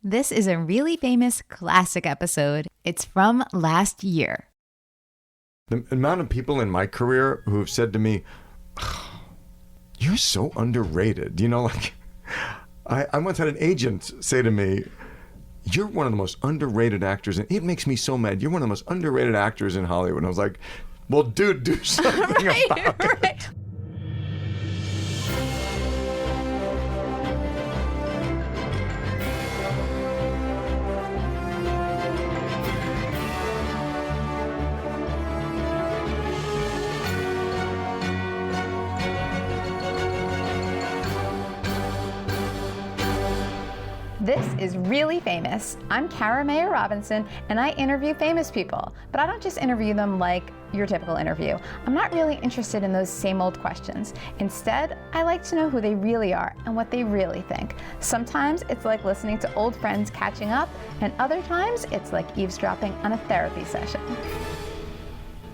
This is a really famous classic episode. It's from last year. The amount of people in my career who have said to me, oh, you're so underrated. You know, like, I once had an agent say to me, you're one of the most underrated actors, and it makes me so mad. You're one of the most underrated actors in Hollywood. And I was like, well, dude, do something about it. This is Really Famous. I'm Cara Mayer Robinson, and I interview famous people. But I don't just interview them like your typical interview. I'm not really interested in those same old questions. Instead, I like to know who they really are and what they really think. Sometimes it's like listening to old friends catching up, and other times it's like eavesdropping on a therapy session.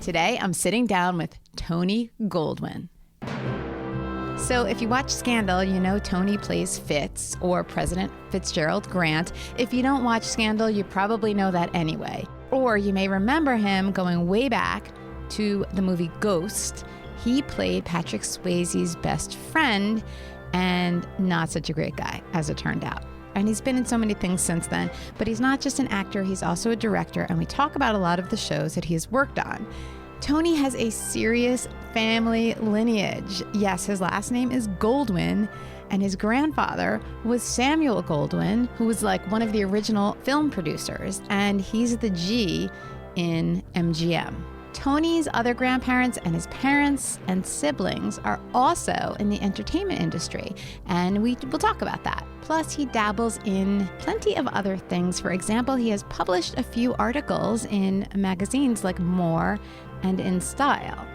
Today, I'm sitting down with Tony Goldwyn. So if you watch Scandal, you know Tony plays Fitz, or President Fitzgerald Grant. If you don't watch Scandal, you probably know that anyway. Or you may remember him going way back to the movie Ghost. He played Patrick Swayze's best friend, and not such a great guy, as it turned out. And he's been in so many things since then. But he's not just an actor, he's also a director, and we talk about a lot of the shows that he has worked on. Tony has a serious family lineage. Yes, his last name is Goldwyn, and his grandfather was Samuel Goldwyn, who was like one of the original film producers, and he's the G in MGM. Tony's other grandparents and his parents and siblings are also in the entertainment industry, and we'll talk about that. Plus, he dabbles in plenty of other things. For example, he has published a few articles in magazines like More and In Style.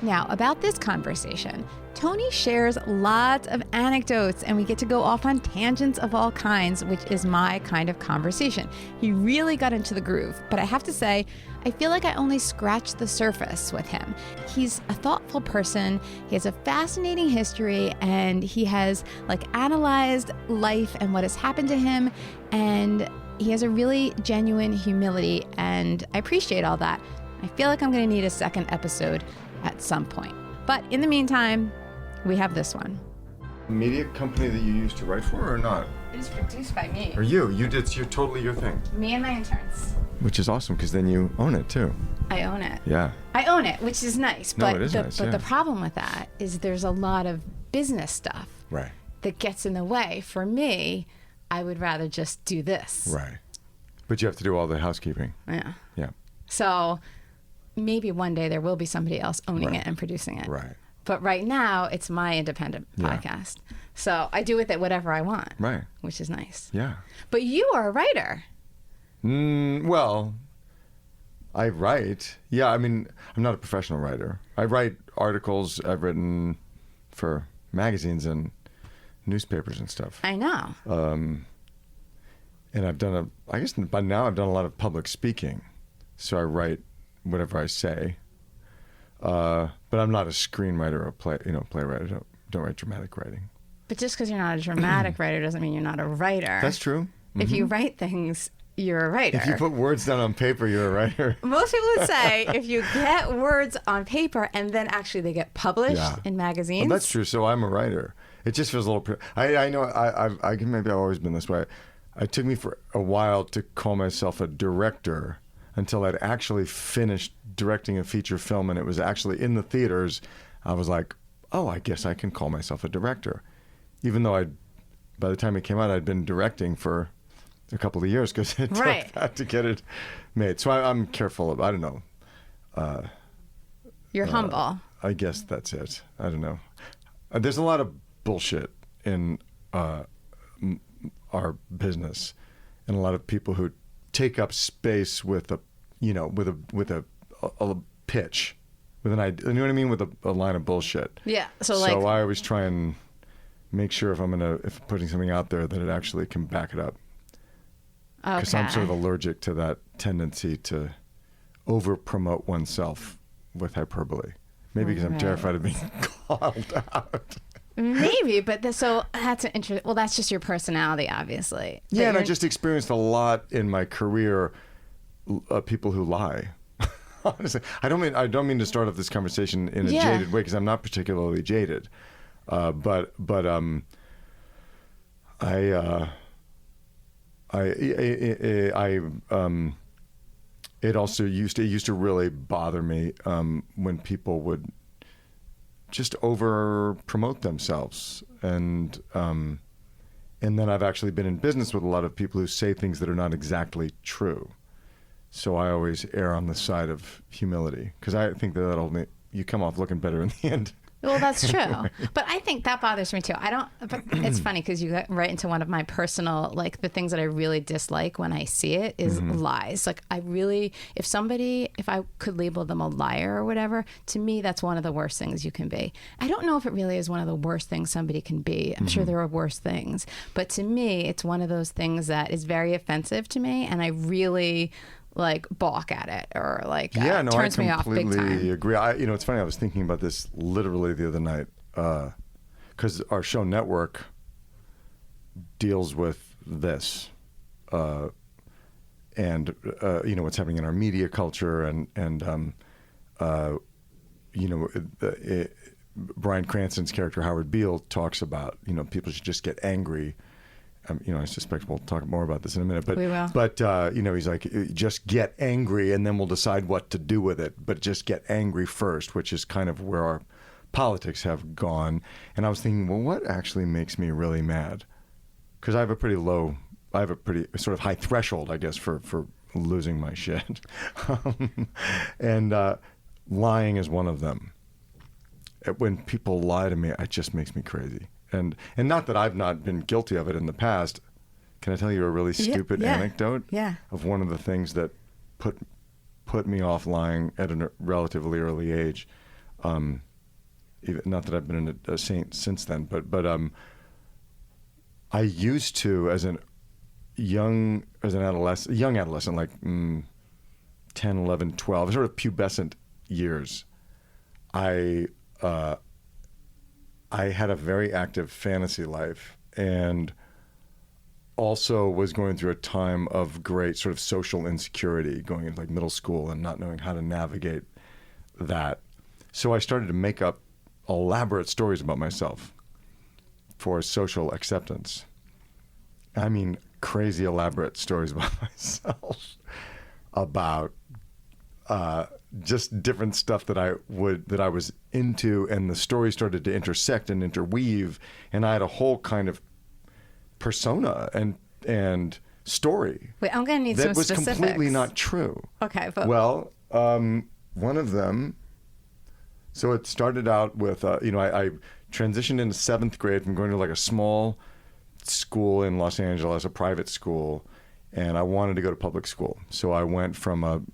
Now, about this conversation, Tony shares lots of anecdotes, and we get to go off on tangents of all kinds, which is my kind of conversation. He really got into the groove, but I have to say, I feel like I only scratched the surface with him. He's a thoughtful person, he has a fascinating history, and he has analyzed life and what has happened to him, and he has a really genuine humility, and I appreciate all that. I feel like I'm going to need a second episode at some point. But in the meantime, we have this one. Media company that you used to write for or not? It is produced by me. Or you? It's totally your thing. Me and my interns. Which is awesome, because then you own it too. I own it. Yeah. I own it, which is nice. No, But it is nice, But yeah. the problem with that is there's a lot of business stuff Right. that gets in the way. For me, I would rather just do this. Right. But you have to do all the housekeeping. Yeah. Yeah. So maybe one day there will be somebody else owning Right. it and producing it. Right. But right now, it's my independent podcast. So I do with it whatever I want. Right. Which is nice. Yeah. But you are a writer. Well, I write. Yeah, I mean, I'm not a professional writer. I write articles. I've written for magazines and newspapers and stuff. I know. And I've done I guess by now I've done a lot of public speaking. So I write whatever I say. But I'm not a screenwriter or playwright. I don't write dramatic writing. But just because you're not a dramatic writer doesn't mean you're not a writer. That's true. Mm-hmm. If you write things, you're a writer. If you put words down on paper, you're a writer. Most people would say if you get words on paper and then actually they get published in magazines. Well, that's true. So I'm a writer. It just feels a little. I know. Maybe I've always been this way. It took me for a while to call myself a director until I'd actually finished directing a feature film and it was actually in the theaters. I was like, oh, I guess I can call myself a director, even though by the time it came out, I'd been directing for a couple of years because it took that to get it made. So I'm careful of. I don't know. You're humble. I guess that's it. I don't know. There's a lot of bullshit in our business, and a lot of people who take up space with a pitch, with an idea. You know what I mean? With a line of bullshit. Yeah. So I always try and make sure if putting something out there that it actually can back it up. Because I'm sort of allergic to that tendency to over promote oneself with hyperbole. Maybe because I'm terrified of being called out. Maybe, but so that's an interesting. Well, that's just your personality, obviously. Yeah, and I just experienced a lot in my career. People who lie. Honestly, I don't mean to start off this conversation in a jaded way because I'm not particularly jaded, but it also used to really bother me when people would just over promote themselves, and then I've actually been in business with a lot of people who say things that are not exactly true. So I always err on the side of humility because I think that you come off looking better in the end. Well, that's true. But I think that bothers me too. But it's funny because you got right into one of my personal, like the things that I really dislike when I see it is lies. Like if I could label them a liar or whatever, to me, that's one of the worst things you can be. I don't know if it really is one of the worst things somebody can be. I'm sure there are worse things. But to me, it's one of those things that is very offensive to me. And I really like balk at it or like turns me off big time. I completely agree. It's funny. I was thinking about this literally the other night because our show Network deals with this and what's happening in our media culture and Bryan Cranston's character Howard Beale talks about people should just get angry. I suspect we'll talk more about this in a minute, but we will. But he's like, just get angry, and then we'll decide what to do with it. But just get angry first, which is kind of where our politics have gone. And I was thinking, well, what actually makes me really mad? Because I have a pretty sort of high threshold, I guess, for losing my shit, and lying is one of them. When people lie to me, it just makes me crazy. And not that I've not been guilty of it in the past. Can I tell you a really stupid anecdote? Yeah. Of one of the things that put me off lying at a relatively early age. Even, not that I've been a saint since then, but I used to, as a young adolescent, like 10, 11, 12, sort of pubescent years, I had a very active fantasy life and also was going through a time of great sort of social insecurity going into like middle school and not knowing how to navigate that. So I started to make up elaborate stories about myself for social acceptance. I mean, crazy elaborate stories about myself, about just different stuff that I was into, and the story started to intersect and interweave, and I had a whole kind of persona and story. Wait, I'm gonna need some specifics. That was completely not true. Okay, but well, one of them. So it started out with I transitioned into 7th grade from going to like a small school in Los Angeles, a private school, and I wanted to go to public school. So I went from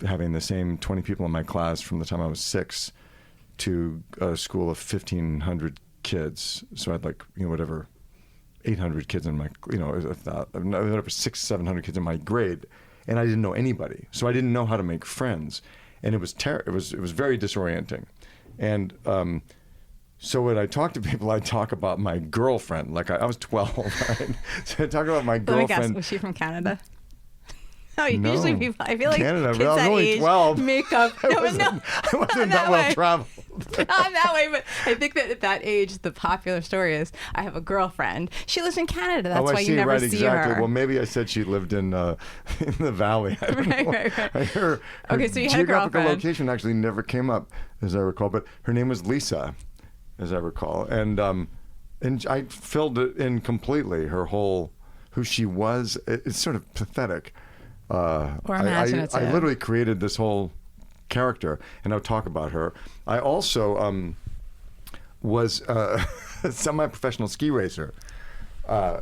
having the same 20 people in my class from the time I was 6 to a school of 1,500 kids. So I had like, 800 kids in my, whatever, 700 kids in my grade. And I didn't know anybody. So I didn't know how to make friends. And it was it was very disorienting. And so when I talk to people, I talk about my girlfriend. Like I was 12, right? So I talk about my girlfriend. Let me guess, was she from Canada? No, no, usually people, I feel like Canada, kids but I was that only age 12. make up. I wasn't that well traveled. Not that way, but I think that at that age, the popular story is, I have a girlfriend. She lives in Canada. That's why you never see her. Well, maybe I said she lived in the valley. I don't know. Right. Her Okay, so you had a geographical girlfriend. location actually never came up, as I recall, but her name was Lisa, as I recall. And I filled it in completely, her whole, who she was. It's sort of pathetic. Or imaginative. I literally created this whole character, and I'll talk about her. I also was a semi-professional ski racer.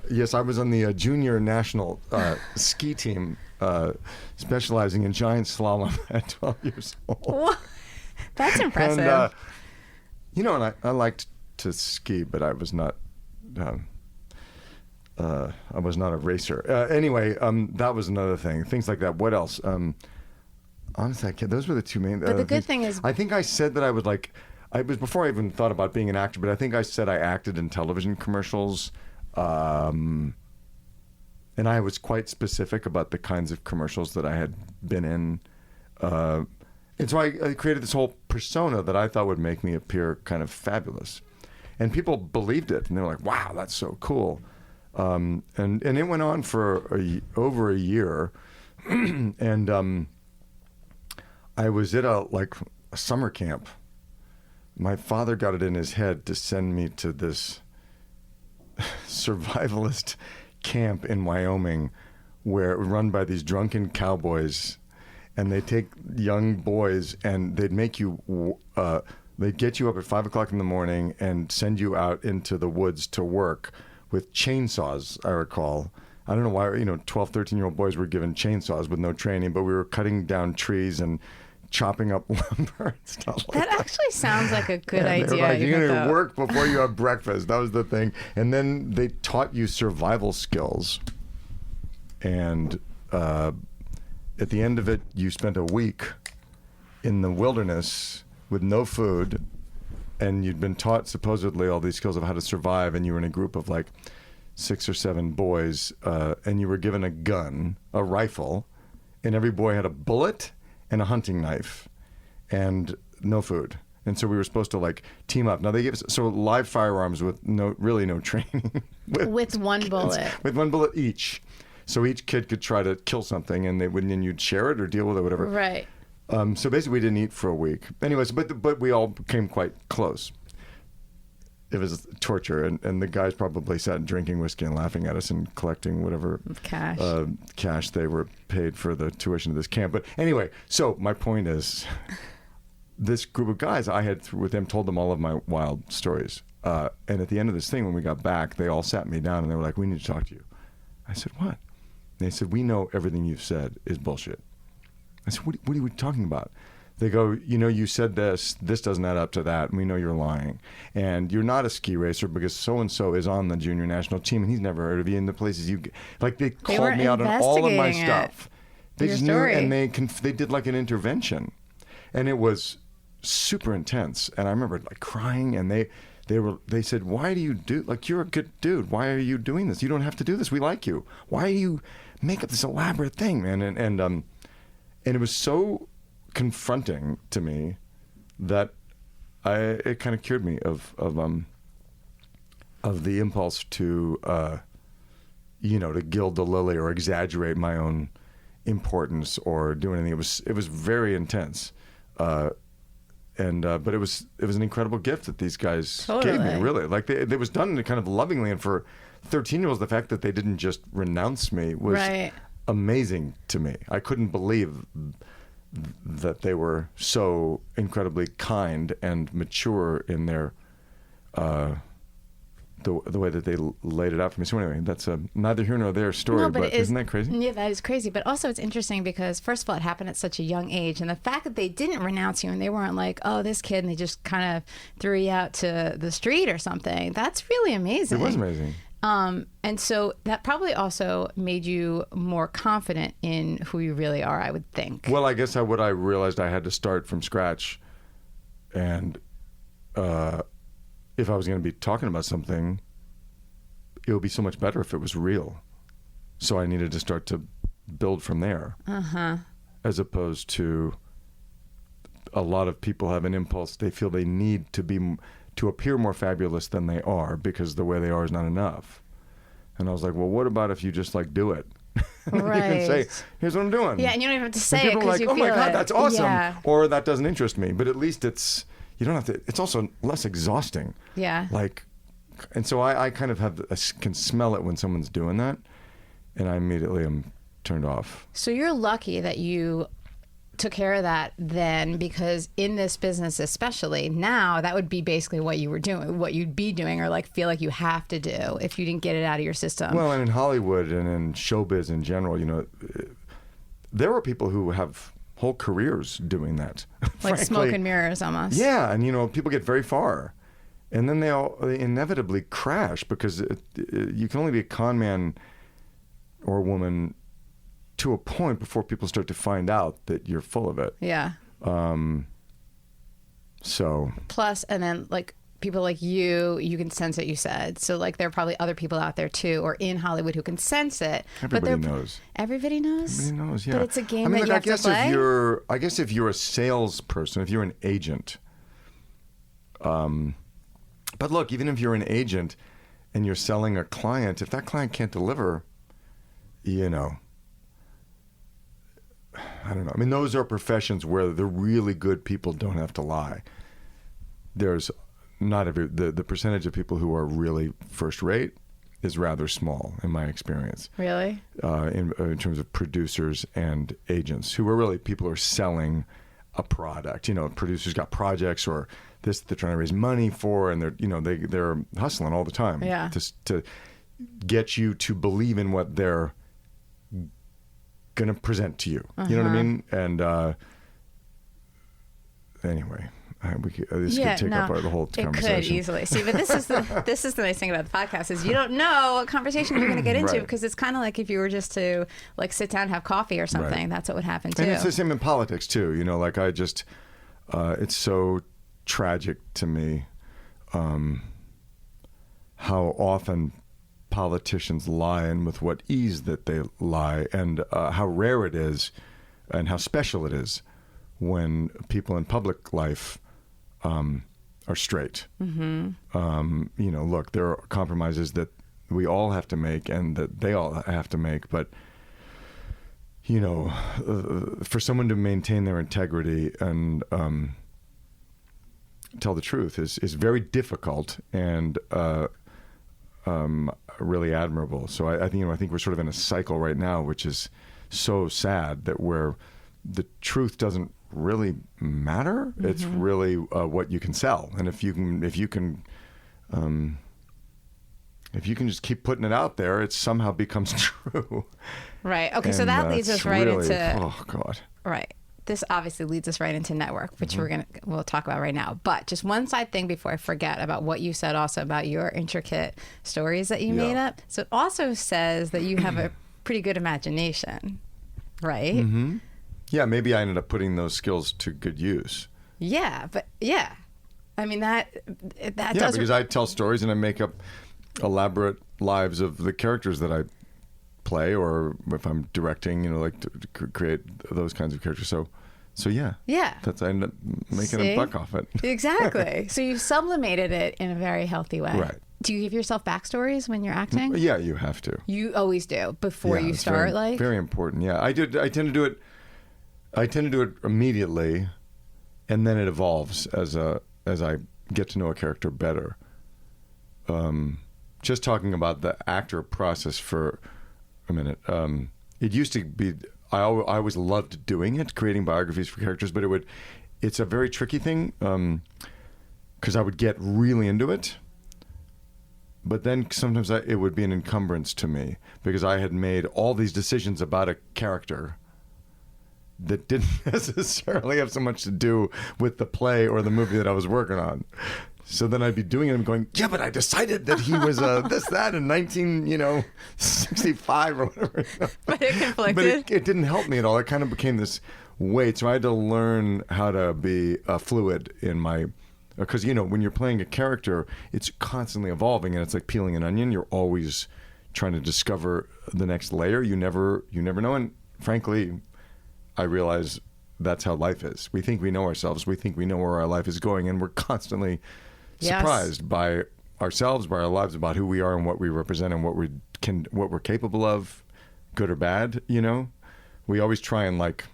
Yes, I was on the junior national ski team, specializing in giant slalom at 12 years old. What? That's impressive. And, and I liked to ski, but I was not... I was not a racer. Anyway, that was another thing. Things like that. What else? Honestly, those were the two main. But the good thing is, I think I said that I would like. it was before I even thought about being an actor, but I think I said I acted in television commercials. And I was quite specific about the kinds of commercials that I had been in. And so I created this whole persona that I thought would make me appear kind of fabulous. And people believed it. And they were like, wow, that's so cool. And it went on for over a year. And I was at a summer camp. My father got it in his head to send me to this survivalist camp in Wyoming, run by these drunken cowboys, and they take young boys and they'd make you they'd get you up at 5 o'clock in the morning and send you out into the woods to work with chainsaws. I recall, I don't know why, 12, 13-year-old boys were given chainsaws with no training, but we were cutting down trees and chopping up lumber and stuff like that. That actually sounds like a good idea. Like, you're going to work before you have breakfast. That was the thing. And then they taught you survival skills. And at the end of it, you spent a week in the wilderness with no food, and you'd been taught supposedly all these skills of how to survive, and you were in a group of 6 or 7 boys, and you were given a gun, a rifle, and every boy had a bullet and a hunting knife, and no food. And so we were supposed to team up. Now they gave us live firearms with no training. with one bullet. With one bullet each. So each kid could try to kill something, and and you'd share it or deal with it, whatever. Right. So basically, we didn't eat for a week. Anyways, but we all became quite close. It was torture, and the guys probably sat drinking whiskey and laughing at us and collecting whatever cash they were paid for the tuition of this camp. But anyway, so my point is, this group of guys, I had with them told them all of my wild stories. And at the end of this thing, when we got back, they all sat me down and they were like, "We need to talk to you." I said, "What?" And they said, "We know everything you've said is bullshit." I said, what are you talking about? They go, you said this doesn't add up to that, and we know you're lying. And you're not a ski racer because so-and-so is on the junior national team, and he's never heard of you in the places you get. They called me out on all of my stuff. They just knew, and they did an intervention. And it was super intense. And I remember crying, and they said, "Why do you do, you're a good dude. Why are you doing this? You don't have to do this. We like you. Why do you make up this elaborate thing, man?" And it was so confronting to me that it kind of cured me of the impulse to to gild the lily or exaggerate my own importance or do anything. It was very intense, but it was an incredible gift that these guys gave me. Really, it was done kind of lovingly, and for 13-year-olds, the fact that they didn't just renounce me was amazing to me. I couldn't believe that they were so incredibly kind and mature in their the way that they laid it out for me. So anyway, that's a neither here nor there story, but isn't that crazy? Yeah, that is crazy. But also it's interesting because, first of all, it happened at such a young age. And the fact that they didn't renounce you and they weren't like, "Oh, this kid," and they just kind of threw you out to the street or something, that's really amazing. It was amazing. And so that probably also made you more confident in who you really are, I would think. Well, I guess I realized I had to start from scratch. And if I was going to be talking about something, it would be so much better if it was real. So I needed to start to build from there. As opposed to a lot of people have an impulse. They feel they need to appear more fabulous than they are because the way they are is not enough. And I was like, well, what about if you just do it? Right. You can say, "Here's what I'm doing." Yeah, and you don't even have to say it because you feel like, "Oh my God, that's awesome." Yeah. Or that doesn't interest me. But at least you don't have to, it's also less exhausting. Yeah. And so I kind of can smell it when someone's doing that. And I immediately am turned off. So you're lucky that you took care of that then, because in this business especially now, that would be basically what you were doing, what you'd be doing, or feel like you have to do if you didn't get it out of your system. Well, and in Hollywood and in showbiz in general, there are people who have whole careers doing that. Like smoke and mirrors almost. Yeah, and people get very far. And then they inevitably crash because you can only be a con man or woman to a point before people start to find out that you're full of it. Yeah. So plus, and then like people like you can sense it, you said. So like there are probably other people out there too, or in Hollywood who can sense it. Everybody knows. Everybody knows? Everybody knows, yeah. But it's a game that you have to play? I guess if you're a salesperson, if you're an agent, but look, even if you're an agent and you're selling a client, if that client can't deliver, you know, I don't know. I mean, those are professions where the really good people don't have to lie. There's not the percentage of people who are really first rate is rather small in my experience. Really? In terms of producers and agents who are really people who are selling a product. You know, producers got projects or this they're trying to raise money for, and they're hustling all the time. Yeah. To get you to believe in what they're going to present to you. You know what I mean? And anyway, this could take up the whole conversation. It could easily. See, but this is the nice thing about the podcast is you don't know what conversation you're going to get into because it's kind of like if you were just to like sit down and have coffee or something. Right. That's what would happen too. And it's the same in politics too. You know, like it's so tragic to me how often politicians lie and with what ease that they lie, and how rare it is and how special it is when people in public life are straight. Mm-hmm. You know, look, there are compromises that we all have to make and that they all have to make, but you know, for someone to maintain their integrity and tell the truth is very difficult and really admirable. So I think we're sort of in a cycle right now, which is so sad, that where the truth doesn't really matter. Mm-hmm. It's really what you can sell, and if you can just keep putting it out there, it somehow becomes true. Right. Okay. So that leads us right into. Oh God. Right. This obviously leads us right into network, which we'll talk about right now. But just one side thing before I forget about what you said also about your intricate stories that you made up. So it also says that you have a pretty good imagination, right? Mm-hmm. Yeah, maybe I ended up putting those skills to good use. Yeah, but I mean that does. Because I tell stories and I make up elaborate lives of the characters that I play, or if I'm directing, you know, like to create those kinds of characters. So yeah. That's I end up making a buck off it. Exactly. So you sublimated it in a very healthy way. Right. Do you give yourself backstories when you're acting? Yeah, you have to. You always do before you start. Very important. Yeah, I tend to do it. I tend to do it immediately, and then it evolves as I get to know a character better. Just talking about the actor process for a minute. It used to be I always loved doing it, creating biographies for characters, but it's a very tricky thing because I would get really into it, but then sometimes it would be an encumbrance to me because I had made all these decisions about a character that didn't necessarily have so much to do with the play or the movie that I was working on. So then I'd be doing it and going, yeah, but I decided that he was that in 1965 or whatever. But it conflicted. But it didn't help me at all. It kind of became this weight. So I had to learn how to be fluid in my, because you know when you're playing a character, it's constantly evolving, and it's like peeling an onion. You're always trying to discover the next layer. You never know. And frankly, I realize that's how life is. We think we know ourselves. We think we know where our life is going, and we're constantly surprised by ourselves, by our lives, about who we are and what we represent and what we're capable of, good or bad. You know, we always try and like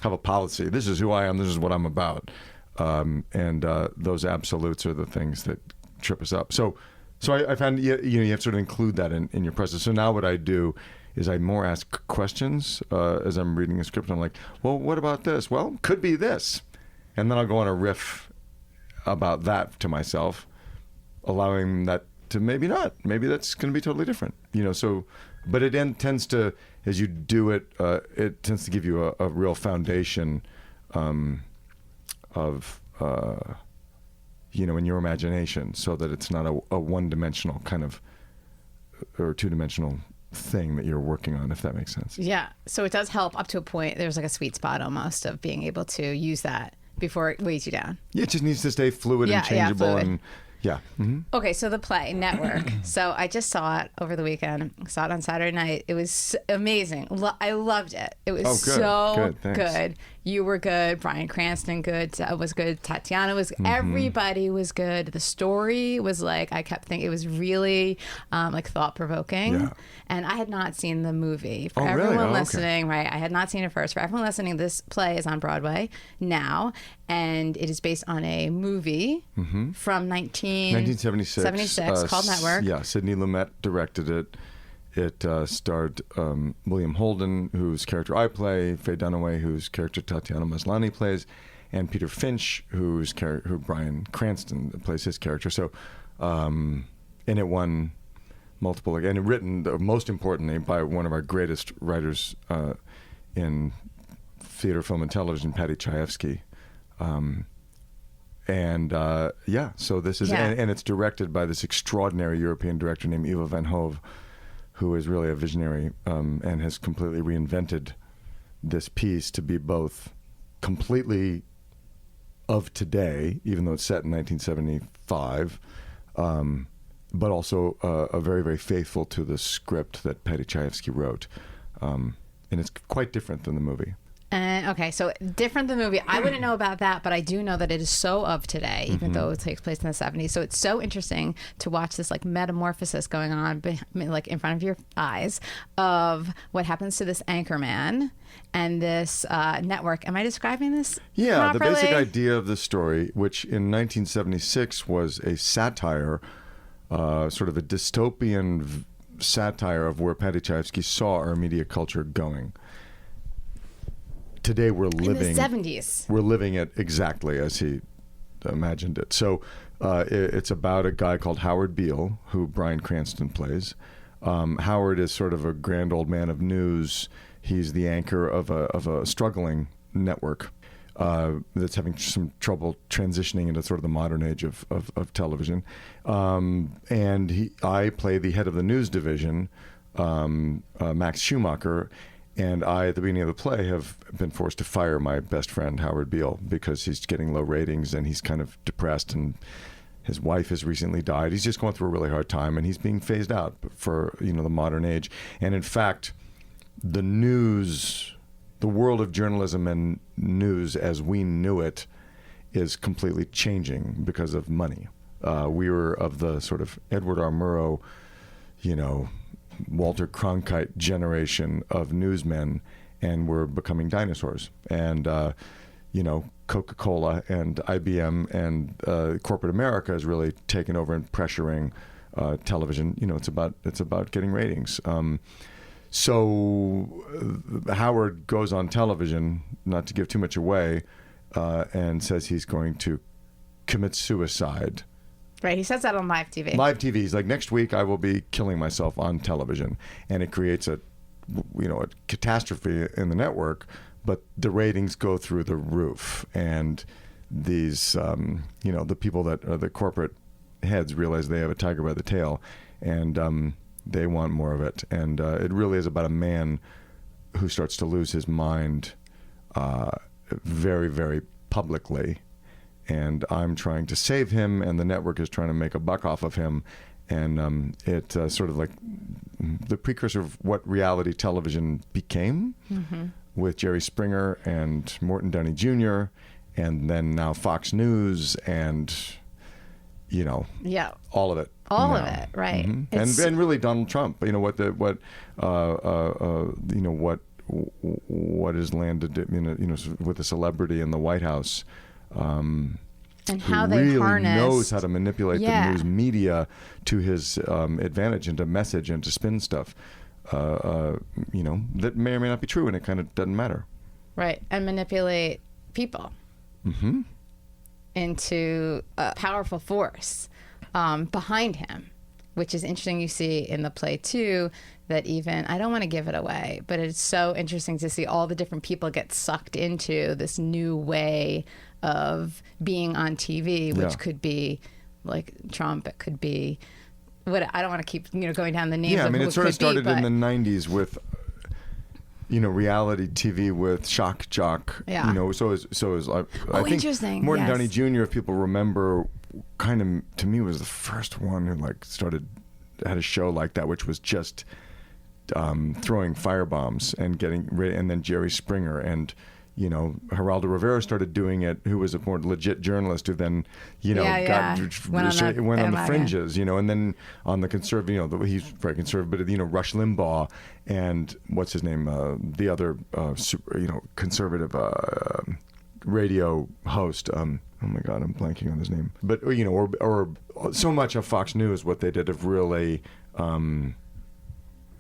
have a policy. This is who I am. This is what I'm about. And those absolutes are the things that trip us up. So I found you have to sort of include that in your process. So now what I do is I more ask questions as I'm reading a script. I'm like, well, what about this? Well, could be this, and then I'll go on a riff about that to myself, allowing that to maybe not. Maybe that's going to be totally different. You know, so, but it then tends to, as you do it, it tends to give you a real foundation of, in your imagination, so that it's not a one-dimensional kind of, or two-dimensional thing that you're working on, if that makes sense. Yeah. So it does help up to a point. There's like a sweet spot almost of being able to use that before it weighs you down. Yeah, it just needs to stay fluid and changeable. Fluid. And yeah. Mm-hmm. Okay, so the play, Network. So I just saw it over the weekend. Saw it on Saturday night. It was amazing. I loved it. It was so good. You were good. Bryan Cranston was good. Tatiana was. Everybody was good. The story was like, I kept thinking it was really like thought provoking. Yeah. And I had not seen the movie. For really? everyone Okay. listening, right? I had not seen it first. For everyone listening, this play is on Broadway now, and it is based on a movie from 1976 called Network. Yeah, Sidney Lumet directed it. It starred William Holden, whose character I play, Faye Dunaway, whose character Tatiana Maslany plays, and Peter Finch, who Bryan Cranston plays his character. So, and it won multiple, and written, most importantly, by one of our greatest writers in theater, film, and television, Patty Chayefsky. So this is, and it's directed by this extraordinary European director named Ivo van Hove, who is really a visionary and has completely reinvented this piece to be both completely of today, even though it's set in 1975, but also very, very faithful to the script that Patty Chayefsky wrote. And it's quite different than the movie. Okay, so different than the movie. I wouldn't know about that, but I do know that it is so of today, even though it takes place in the 70s. So it's so interesting to watch this like metamorphosis going on like in front of your eyes of what happens to this anchor man and this network. Am I describing this properly? The basic idea of the story, which in 1976 was a satire, sort of a dystopian satire of where Patty Chayefsky saw our media culture going. Today we're living in the 70s. We're living it exactly as he imagined it. So it's about a guy called Howard Beale, who Bryan Cranston plays. Howard is sort of a grand old man of news. He's the anchor of a struggling network that's having some trouble transitioning into sort of the modern age of television. And I play the head of the news division, Max Schumacher. And I, at the beginning of the play, have been forced to fire my best friend, Howard Beale, because he's getting low ratings and he's kind of depressed, and his wife has recently died. He's just going through a really hard time, and he's being phased out for, the modern age. And in fact, the world of journalism and news as we knew it is completely changing because of money. We were of the sort of Edward R. Murrow, Walter Cronkite generation of newsmen, and we're becoming dinosaurs. And Coca-Cola and IBM and corporate America is really taking over and pressuring television. It's about getting ratings. So Howard goes on television, not to give too much away, and says he's going to commit suicide. Right, he says that on live TV. Live TV. He's like, next week I will be killing myself on television, and it creates a catastrophe in the network. But the ratings go through the roof, and these, the people that are the corporate heads realize they have a tiger by the tail, and they want more of it. And it really is about a man who starts to lose his mind, very, very publicly. And I'm trying to save him, and the network is trying to make a buck off of him. And it's sort of like the precursor of what reality television became, with Jerry Springer and Morton Downey Jr., and then now Fox News, and all of it. All of it, right? And really Donald Trump. What has landed with a celebrity in the White House. And how they really harness, knows how to manipulate the news media to his advantage, and to message and to spin stuff, that may or may not be true, and it kind of doesn't matter. Right, and manipulate people into a powerful force behind him, which is interesting. You see in the play too that even, I don't want to give it away, but it's so interesting to see all the different people get sucked into this new way of being on TV, which could be like Trump, it could be what, I don't want to keep going down the names. Yeah, I mean, it sort of started in the 90s with reality TV with Shock Jock. Yeah. So is I think interesting. Morton Yes. Downey Jr., if people remember, kind of to me was the first one who had a show like that, which was just throwing firebombs and and then Jerry Springer and Geraldo Rivera started doing it, who was a more legit journalist who then went on the fringes, and then on the conservative, he's very conservative, but Rush Limbaugh and what's his name, the other conservative radio host. Oh my God, I'm blanking on his name. But or so much of Fox News, what they did of really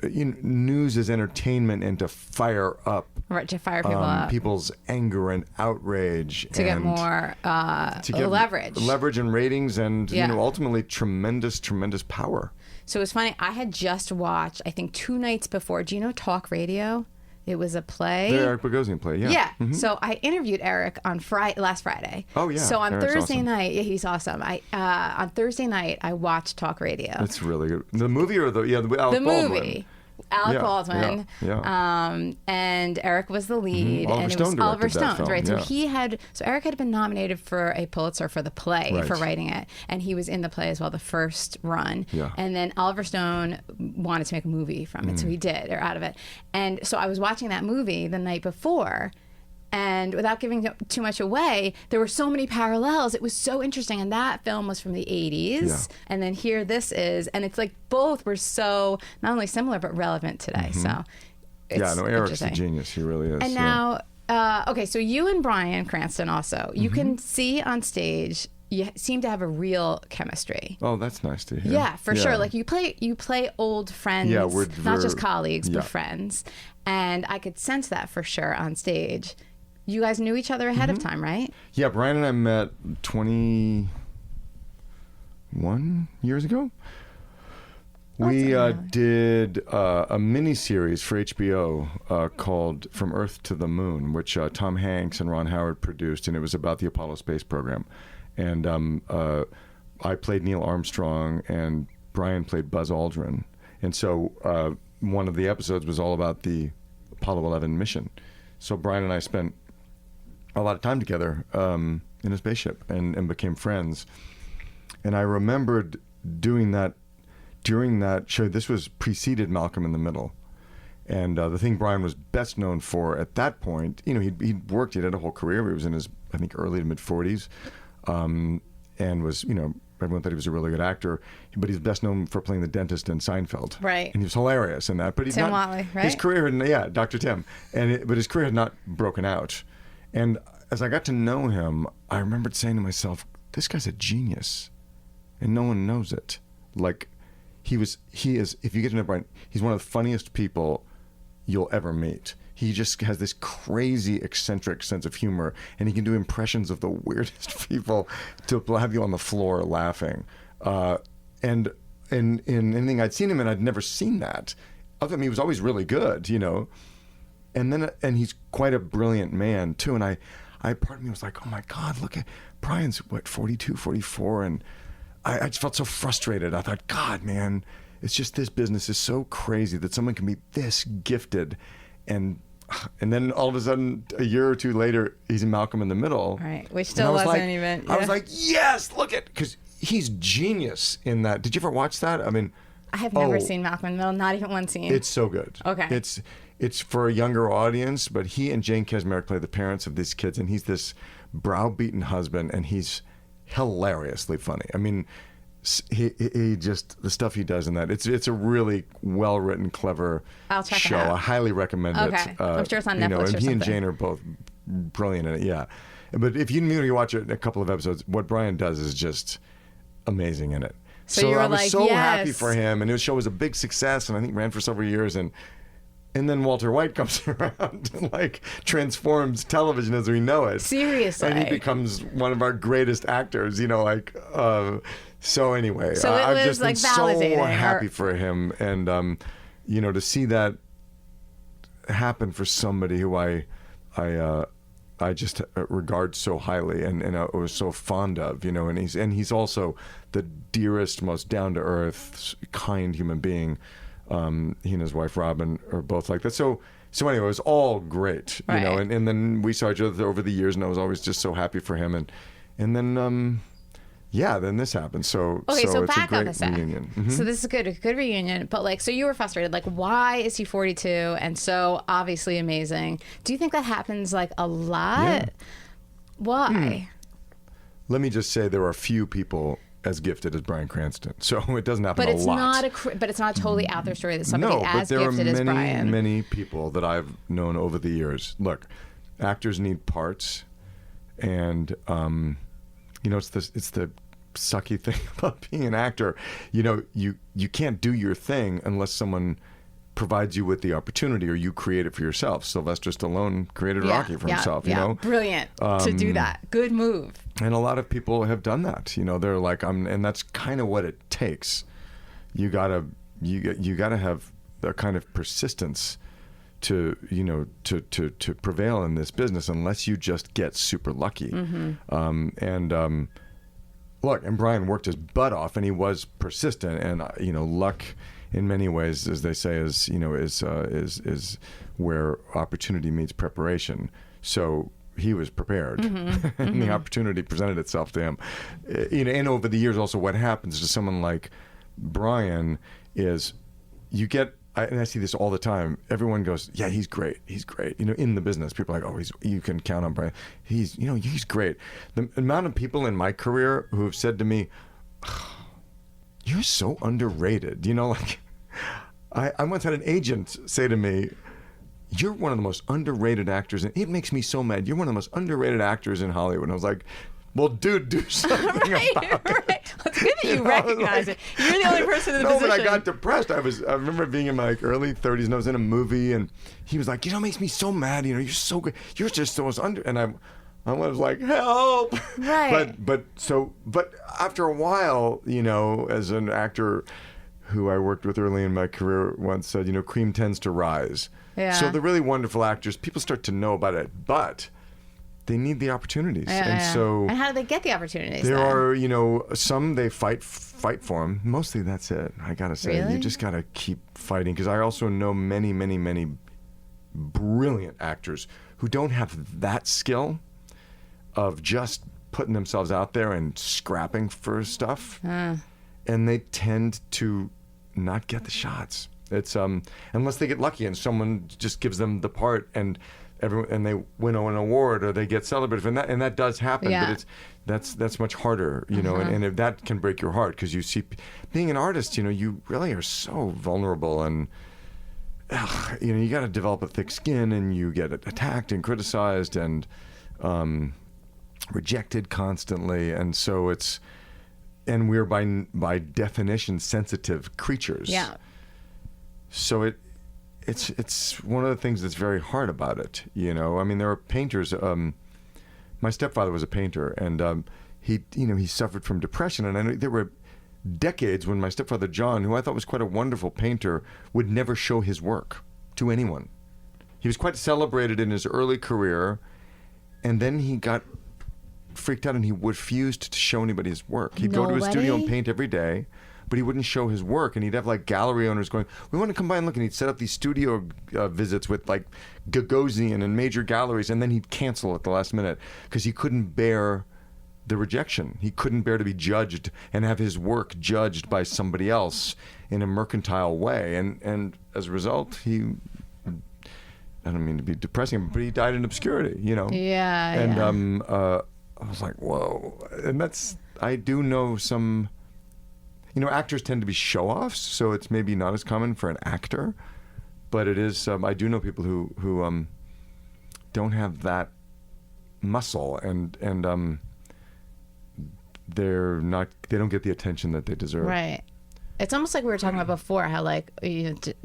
news as entertainment and to fire up, to fire people up, people's anger and outrage, to get more leverage and ratings, and ultimately tremendous power. So it was funny. I had just watched, I think 2 nights before. Do you know Talk Radio? It was a play. The Eric Bogosian play, yeah. Yeah. Mm-hmm. So I interviewed Eric on last Friday. Oh, yeah. So on Eric's Thursday awesome. night, he's awesome. On Thursday night, I watched Talk Radio. That's really good. The movie or the Alec Baldwin? Movie. Alec Baldwin. Yeah. And Eric was the lead. Oliver and it Stone was Oliver directed that Stone, film, right? yeah. So Eric had been nominated for a Pulitzer for the play, for writing it. And he was in the play as well, the first run. Yeah. And then Oliver Stone wanted to make a movie from it, so he did, or out of it. And so I was watching that movie the night before, and without giving too much away, there were so many parallels. It was so interesting. And that film was from the 80s. Yeah. And then here this is. And it's like both were so not only similar, but relevant today. So it's Eric's a genius. He really is. And now, okay, so you and Bryan Cranston also, you can see on stage, you seem to have a real chemistry. Oh, that's nice to hear. Yeah, for sure. Like you play old friends, not just colleagues, but friends. And I could sense that for sure on stage. You guys knew each other ahead of time, right? Yeah, Bryan and I met 21 years ago. We did a mini-series for HBO called From Earth to the Moon, which Tom Hanks and Ron Howard produced, and it was about the Apollo space program. And I played Neil Armstrong, and Bryan played Buzz Aldrin. And so one of the episodes was all about the Apollo 11 mission. So Bryan and I spent a lot of time together in a spaceship and became friends. And I remembered doing that during that show. This was preceded Malcolm in the Middle. And the thing Bryan was best known for at that point, he'd had a whole career. He was in his, I think, early to mid 40s, and was, everyone thought he was a really good actor, but he's best known for playing the dentist in Seinfeld. Right. And he was hilarious in that. But Tim Watley, right? His career, Dr. Tim. But his career had not broken out. And as I got to know him, I remembered saying to myself, this guy's a genius, and no one knows it. Like, he is, if you get to know Bryan, he's one of the funniest people you'll ever meet. He just has this crazy, eccentric sense of humor, and he can do impressions of the weirdest people to have you on the floor laughing. And in anything I'd seen him in, I'd never seen that. Other than he was always really good, And he's quite a brilliant man too. And I part of me was like, oh my God, look at Bryan's 42, 44, and I just felt so frustrated. I thought, God, man, it's just this business is so crazy that someone can be this gifted, and then all of a sudden, a year or two later, he's in Malcolm in the Middle. Right, which still wasn't even. Yeah. I was like, yes, look at, because he's genius in that. Did you ever watch that? I mean, I have never seen Malcolm in the Middle, not even one scene. It's so good. Okay. It's for a younger audience, but he and Jane Kaczmarek play the parents of these kids, and he's this browbeaten husband, and he's hilariously funny. I mean, he just, the stuff he does in that, it's a really well written, clever show. I highly recommend it. Okay, I'm sure it's on Netflix or and he something. and Jane are both brilliant in it. Yeah, but if you watch it, a couple of episodes, what Bryan does is just amazing in it. So I was so happy for him, and his show was a big success, and I think ran for several years, and then Walter White comes around and transforms television as we know it. Seriously. And he becomes one of our greatest actors, so anyway, so I've just been so happy or... for him, and to see that happen for somebody who I just regard so highly and was so fond of, and he's also the dearest, most down to earth, kind human being. He and his wife Robin are both like that. So So anyway, it was all great, you know, Right. and then we saw each other over the years, and I was always just so happy for him, and then then this happened. So Okay, so it's back a on great the set. reunion. Mhm. So this is a good reunion, but like, so you were frustrated. Like, why is he 42 and so obviously amazing? Do you think that happens like a lot? Yeah. Why? Let me just say there are few people as gifted as Bryan Cranston, so it doesn't happen But a it's lot. but it's not a totally out there story that somebody No, as but there gifted are as Bryan. many people that I've known over the years. Look, actors need parts, and you know, it's the sucky thing about being an actor. You know, you can't do your thing unless someone provides you with the opportunity, or you create it for yourself. Sylvester Stallone created Rocky for himself. You know, brilliant to do that. Good move. and a lot of people have done that. You know, they're like, and that's kind of what it takes. You gotta have a kind of persistence to, you know, to prevail in this business, unless you just get super lucky. Look, and Bryan worked his butt off, and he was persistent, and you know, luck in many ways, as they say, is where opportunity meets preparation. So he was prepared, and the opportunity presented itself to him. You know, and over the years, also, what happens to someone like Bryan is you get. And I see this all the time. Everyone goes, "Yeah, he's great. He's great." You know, in the business, people are like, "Oh, you can count on Bryan. He's great." The amount of people in my career who have said to me, "You're so underrated." You know, like I once had an agent say to me, "You're one of the most underrated actors, and it makes me so mad. You're one of the most underrated actors in Hollywood." And I was like, "Well, dude, do something about it." It's good that you recognize it. You're the only person in the position. But I got depressed. I remember being in my early 30s, and I was in a movie, and he was like, "You know, it makes me so mad. You know, you're so good. You're just so under." And I was like, "Help!" Right. But after a while, you know, as an actor who I worked with early in my career once said, you know, cream tends to rise. Yeah. So the really wonderful actors, people start to know about it, but they need the opportunities. So and how do they get the opportunities? there then? are, you know, some they fight for them. Mostly that's it. I gotta say, Really? you just gotta keep fighting, because I also know many brilliant actors who don't have that skill of just putting themselves out there and scrapping for stuff, and they tend to not get the shots. It's unless they get lucky and someone just gives them the part, and they win an award, or they get celebrated, and that does happen. Yeah. But that's much harder, you know, and if that can break your heart, because you see, being an artist, you know, you really are so vulnerable, and you know, you got to develop a thick skin, and you get attacked and criticized and rejected constantly, and so we're by definition sensitive creatures. Yeah. So it's one of the things that's very hard about it, you know. I mean, there are painters. My stepfather was a painter, and he suffered from depression. And I know there were decades when my stepfather John, who I thought was quite a wonderful painter, would never show his work to anyone. He was quite celebrated in his early career, and then he got freaked out and he refused to show anybody his work. He'd go to his studio and paint every day, but he wouldn't show his work, and he'd have like gallery owners going, "We want to come by and look," and he'd set up these studio visits with like Gagosian and major galleries, and then he'd cancel at the last minute because he couldn't bear the rejection. He couldn't bear to be judged and have his work judged by somebody else in a mercantile way, and as a result, I don't mean to be depressing, but he died in obscurity, you know. Yeah. And I was like, whoa. And I do know some, you know, actors tend to be show-offs, so it's maybe not as common for an actor, but it is, I do know people who don't have that muscle, and they don't get the attention that they deserve. Right. It's almost like we were talking about before, how like,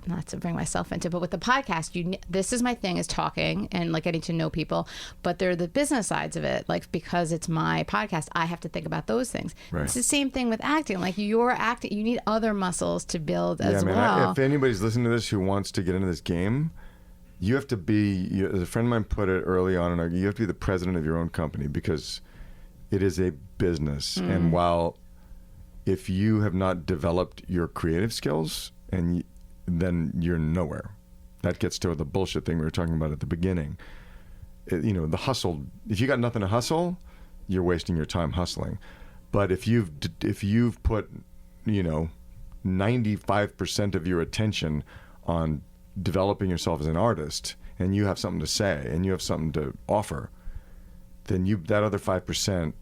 not to bring myself into, but with the podcast, this is my thing, is talking and like getting to know people, but there are the business sides of it. Like, because it's my podcast, I have to think about those things. Right. It's the same thing with acting. Like, you're acting, you need other muscles to build as man, well. If anybody's listening to this who wants to get into this game, you have to be, as a friend of mine put it early on, you have to be the president of your own company, because it is a business. And while if you have not developed your creative skills, then you're nowhere. that gets to the bullshit thing we were talking about at the beginning. The hustle. If you got nothing to hustle, you're wasting your time hustling. But if you've put 95% of your attention on developing yourself as an artist, and you have something to say and you have something to offer, then that other 5%,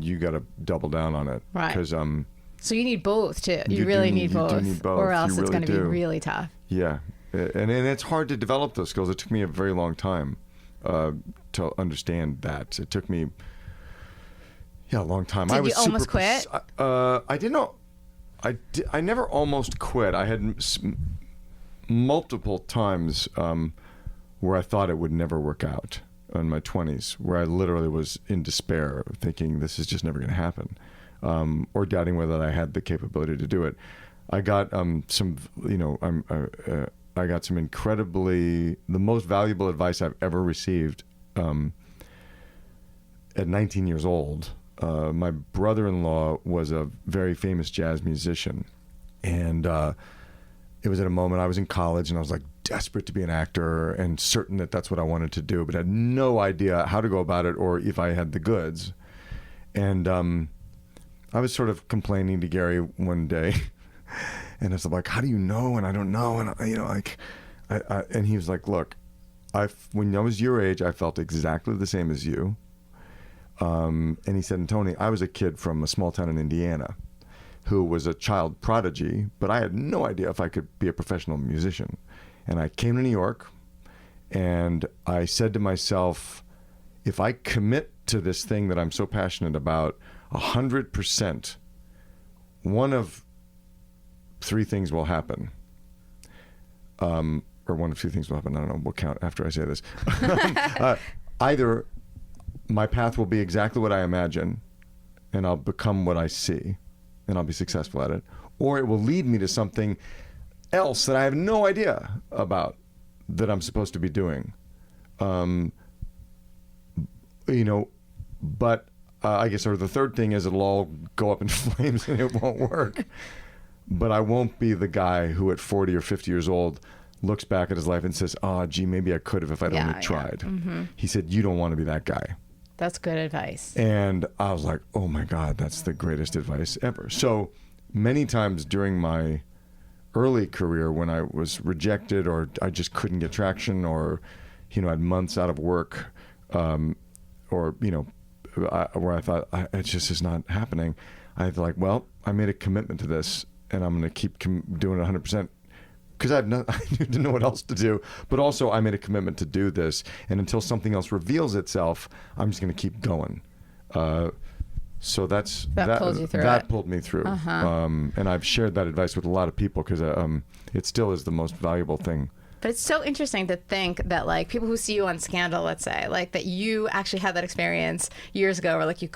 you got to double down on it. Right. Because so you need both too. You really need both. You do need both. Or else you it's really going to be really tough. Yeah, and it's hard to develop those skills. It took me a very long time to understand that. It took me a long time. Did you almost quit? I didn't know. I never almost quit. I had multiple times where I thought it would never work out in my 20s, where I literally was in despair, thinking this is just never going to happen, or doubting whether I had the capability to do it. I got I got some the most valuable advice I've ever received at 19 years old. My brother-in-law was a very famous jazz musician, and it was at a moment I was in college and I was like desperate to be an actor and certain that that's what I wanted to do, but had no idea how to go about it or if I had the goods. And I was sort of complaining to Gary one day, and I was like, "How do you know?" And I don't know, and and he was like, "Look, when I was your age, I felt exactly the same as you." And he said, "And Tony, I was a kid from a small town in Indiana who was a child prodigy, but I had no idea if I could be a professional musician. And I came to New York, and I said to myself, if I commit to this thing that I'm so passionate about 100%, one of three things will happen. Or one of two things will happen. I don't know. We'll count after I say this. Either my path will be exactly what I imagine, and I'll become what I see, and I'll be successful at it, or it will lead me to something else that I have no idea about that I'm supposed to be doing. But I guess, or the third thing is it'll all go up in flames and it won't work. But I won't be the guy who at 40 or 50 years old looks back at his life and says, gee, maybe I could have if I'd only tried. Mm-hmm. He said, you don't want to be that guy. That's good advice. And I was like, oh my God, that's the greatest advice ever. So many times during my early career when I was rejected or I just couldn't get traction or, had months out of work where I thought it just is not happening, I was like, well, I made a commitment to this and I'm going to keep doing it 100%. Because I didn't know what else to do. But also, I made a commitment to do this. And until something else reveals itself, I'm just going to keep going. So that pulled me through. Uh-huh. And I've shared that advice with a lot of people because it still is the most valuable thing. But it's so interesting to think that, like, people who see you on Scandal, let's say, like, that you actually had that experience years ago where, like, you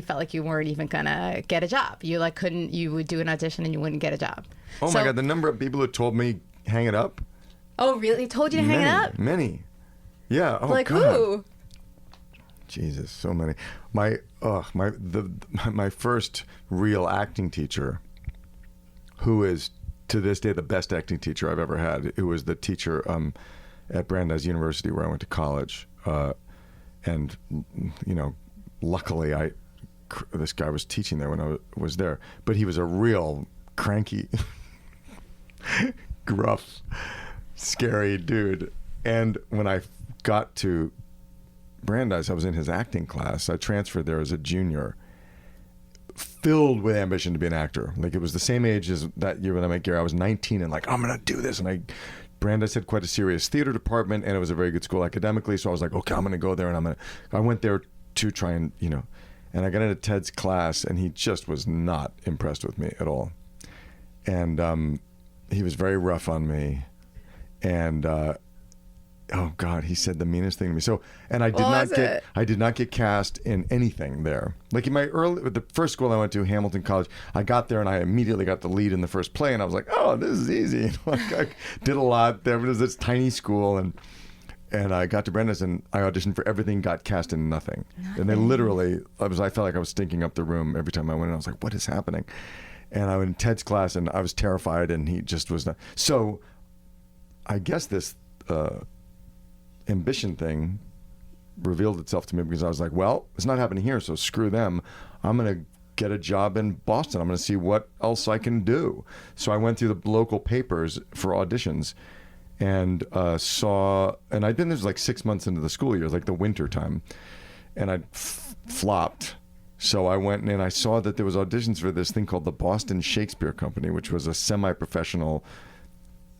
felt like you weren't even going to get a job. You would do an audition and you wouldn't get a job. Oh, my God, the number of people who told me, hang it up. Oh, really? Told you to hang it up? Many. Yeah. Oh, like God. Who? Jesus, so many. My first real acting teacher, who is to this day the best acting teacher I've ever had, who was the teacher at Brandeis University where I went to college, and luckily this guy was teaching there when I was there, but he was a real cranky, gruff, scary dude. And when I got to Brandeis, I was in his acting class. I transferred there as a junior, filled with ambition to be an actor. Like, it was the same age as that year when I met Gary. I was 19 and like, I'm going to do this. And Brandeis had quite a serious theater department and it was a very good school academically. So I was like, okay, I'm going to go there. And I went there to try and, and I got into Ted's class and he just was not impressed with me at all. And he was very rough on me. And, oh God, he said the meanest thing to me. So, and I did not get cast in anything there. Like in the first school I went to, Hamilton College, I got there and I immediately got the lead in the first play and I was like, oh, this is easy. Like, I did a lot there. It was this tiny school and I got to Brandeis and I auditioned for everything, got cast in nothing. And they literally, I felt like I was stinking up the room every time I went in. I was like, what is happening? And I went in Ted's class and I was terrified and he just was not. So I guess this ambition thing revealed itself to me because I was like, well, it's not happening here, so screw them. I'm going to get a job in Boston. I'm going to see what else I can do. So I went through the local papers for auditions and and I'd been there like 6 months into the school year, like the winter time, and I'd flopped. So I went and I saw that there was auditions for this thing called the Boston Shakespeare Company, which was a semi-professional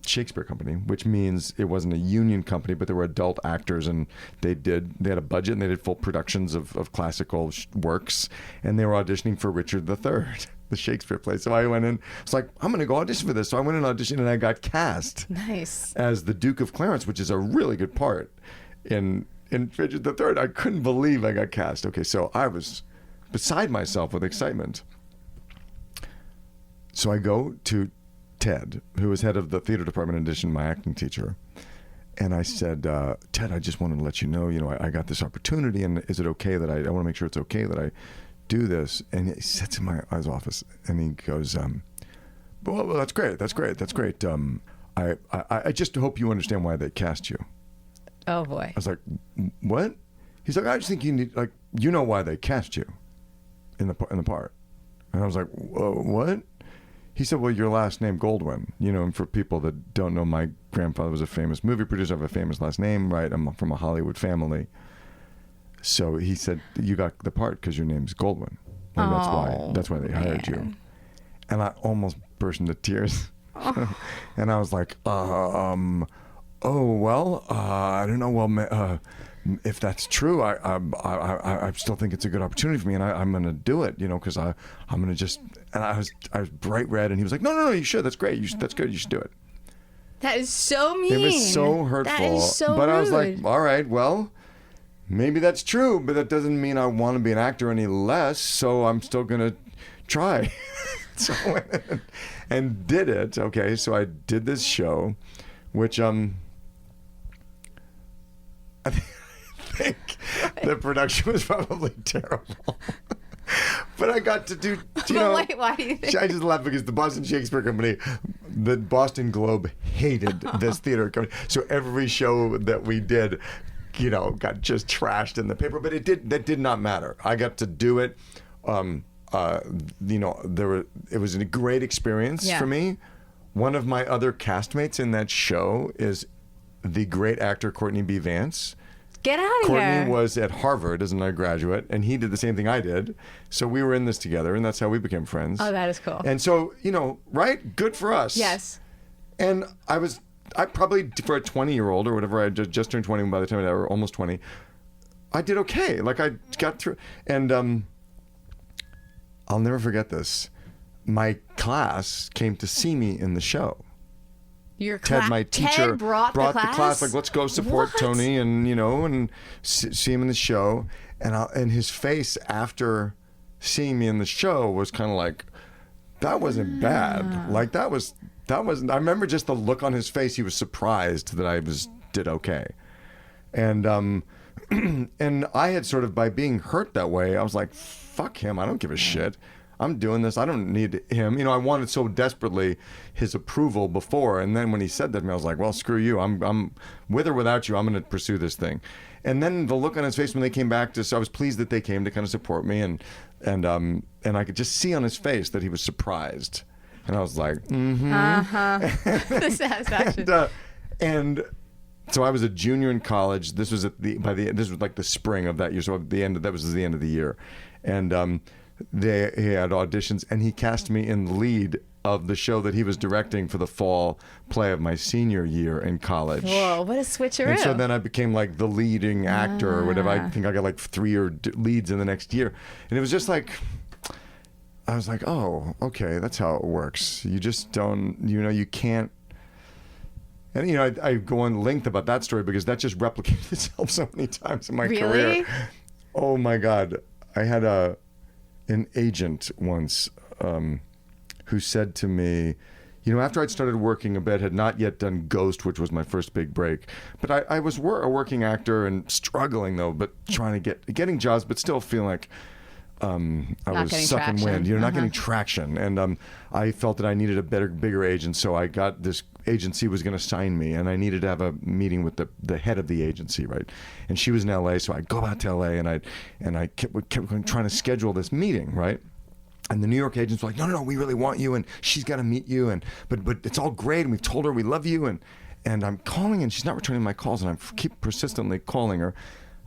Shakespeare company, which means it wasn't a union company, but there were adult actors, and they had a budget and they did full productions of classical works, and they were auditioning for Richard III, the Shakespeare play. So I went in, it's like, I'm going to go audition for this. So I went and auditioned, and I got cast as the Duke of Clarence, which is a really good part in Richard III. I couldn't believe I got cast. Okay, so I was beside myself with excitement. So I go to Ted, who was head of the theater department in addition to my acting teacher, and I said, Ted, I just wanted to let you know, I got this opportunity, and is it okay that I want to make sure it's okay that I do this? And he sits in his office, and he goes, well, that's great. I just hope you understand why they cast you. Oh boy. I was like, what? He's like, I just think you need, like, why they cast you in the part. And I was like, what? He said, well, your last name, Goldwyn. And for people that don't know, my grandfather was a famous movie producer. I have a famous last name, right? I'm from a Hollywood family. So he said, you got the part because your name's Goldwyn. And that's why they hired you. And I almost burst into tears. And I was like, I don't know. Well, if that's true, I still think it's a good opportunity for me, and I'm going to do it, because I'm going to just. And I was bright red, and he was like, no, you should. That's great. That's good. You should do it. That is so mean. It was so hurtful. That is so But rude. I was like, all right, well, maybe that's true, but that doesn't mean I want to be an actor any less. So I'm still going to try. So I went in and did it. Okay, so I did this show, which I think the production was probably terrible. But I got to do, Why do you think? I just laugh because the Boston Shakespeare Company, the Boston Globe hated this theater company. So every show that we did, got just trashed in the paper. But that did not matter. I got to do it. It was a great experience for me. One of my other castmates in that show is the great actor Courtney B. Vance. Get out of Courtney here. was at Harvard as an undergraduate, and he did the same thing I did. So we were in this together, and that's how we became friends. Oh, that is cool. And so, right? Good for us. Yes. And I probably, for a 20-year-old or whatever, I just turned 20 by the time I was almost 20, I did okay. Like, I got through. And I'll never forget this. My class came to see me in the show. Your Ted, my teacher, Ted brought the class? Like, let's go support What? Tony, and and see him in the show. And his face after seeing me in the show was kind of like, that wasn't bad. Like that wasn't. I remember just the look on his face. He was surprised that I did okay, and and I had sort of, by being hurt that way, I was like, fuck him. I don't give a shit. I'm doing this. I don't need him. I wanted so desperately his approval before, and then when he said that to me, I was like, well, screw you. I'm with or without you, I'm going to pursue this thing. And then the look on his face when they came back I was pleased that they came to kind of support me, and I could just see on his face that he was surprised. And I was like, The satisfaction. And so I was a junior in college. This was this was like the spring of that year. So that was the end of the year. And he had auditions, and he cast me in the lead of the show that he was directing for the fall play of my senior year in college. Whoa, what a switcheroo. And so then I became like the leading actor or whatever. I think I got like 3 leads in the next year. And it was just like, I was like, oh, okay, that's how it works. You just don't, you can't. And, I go on length about that story because that just replicated itself so many times in my career. Oh my God. I had an agent once who said to me, after I'd started working a bit, had not yet done Ghost, which was my first big break, but I was a working actor and struggling though, but trying to getting jobs, but still feeling like I was sucking wind, not getting traction. And I felt that I needed a bigger agent, so I got this agency was going to sign me, and I needed to have a meeting with the head of the agency, right? And she was in LA, so I go out to LA, and I kept trying to schedule this meeting, right? And the New York agents were like, no, we really want you, and she's got to meet you, and but it's all great, and we've told her we love you, and I'm calling, and she's not returning my calls, and I keep persistently calling her.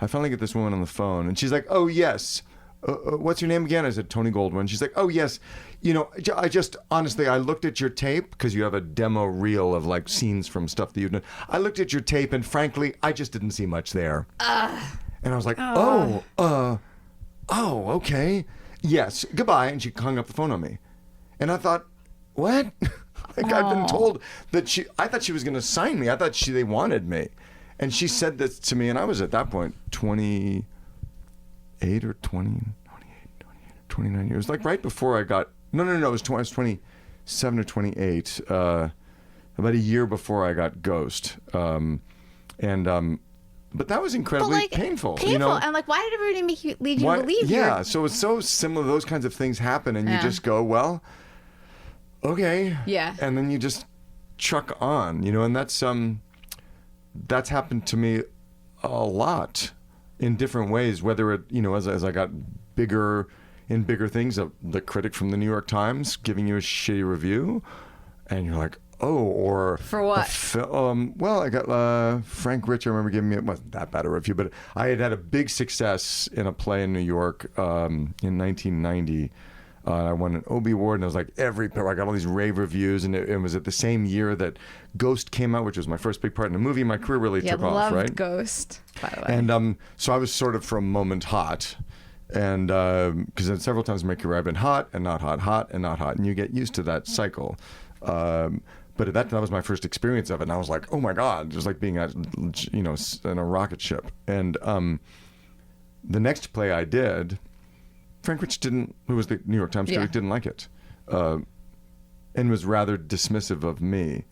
I finally get this woman on the phone, and she's like, oh, yes. What's your name again? I said, Tony Goldwyn. She's like, oh, yes. You know, I just, honestly, I looked at your tape, because you have a demo reel of, like, scenes from stuff that you've done. I looked at your tape, and frankly, I just didn't see much there. And I was like, okay. Yes, goodbye. And she hung up the phone on me. And I thought, what? Like, I've been told that I thought she was going to sign me. I thought they wanted me. And she said this to me, and I was at that point 28 or 29 years. Like right before I got, no, it was I was 27 or 28, about a year before I got Ghost. But that was incredibly painful. Painful. You know? And like, why did everybody lead you to believe you? Yeah, so it's so similar. Those kinds of things happen, and you just go, well, okay. Yeah. And then you just chuck on, you know, and that's happened to me a lot in different ways, whether it, you know, as I got bigger things, the critic from the New York Times giving you a shitty review, and you're like, oh, or for what? Well, I got Frank Rich. I remember giving me, it wasn't that bad a review, but I had a big success in a play in New York in 1990. I won an Obie Award, and I was like, I got all these rave reviews, and it was at the same year that Ghost came out, which was my first big part in a movie. My career really took off, right? Ghost, by the way. And so I was sort of for a moment hot. And because several times in my career I've been hot and not hot, hot and not hot, and you get used to that cycle. But that was my first experience of it, and I was like, oh my God, just like being in a rocket ship. And the next play I did, Frank Rich who was the New York Times critic, didn't like it, and was rather dismissive of me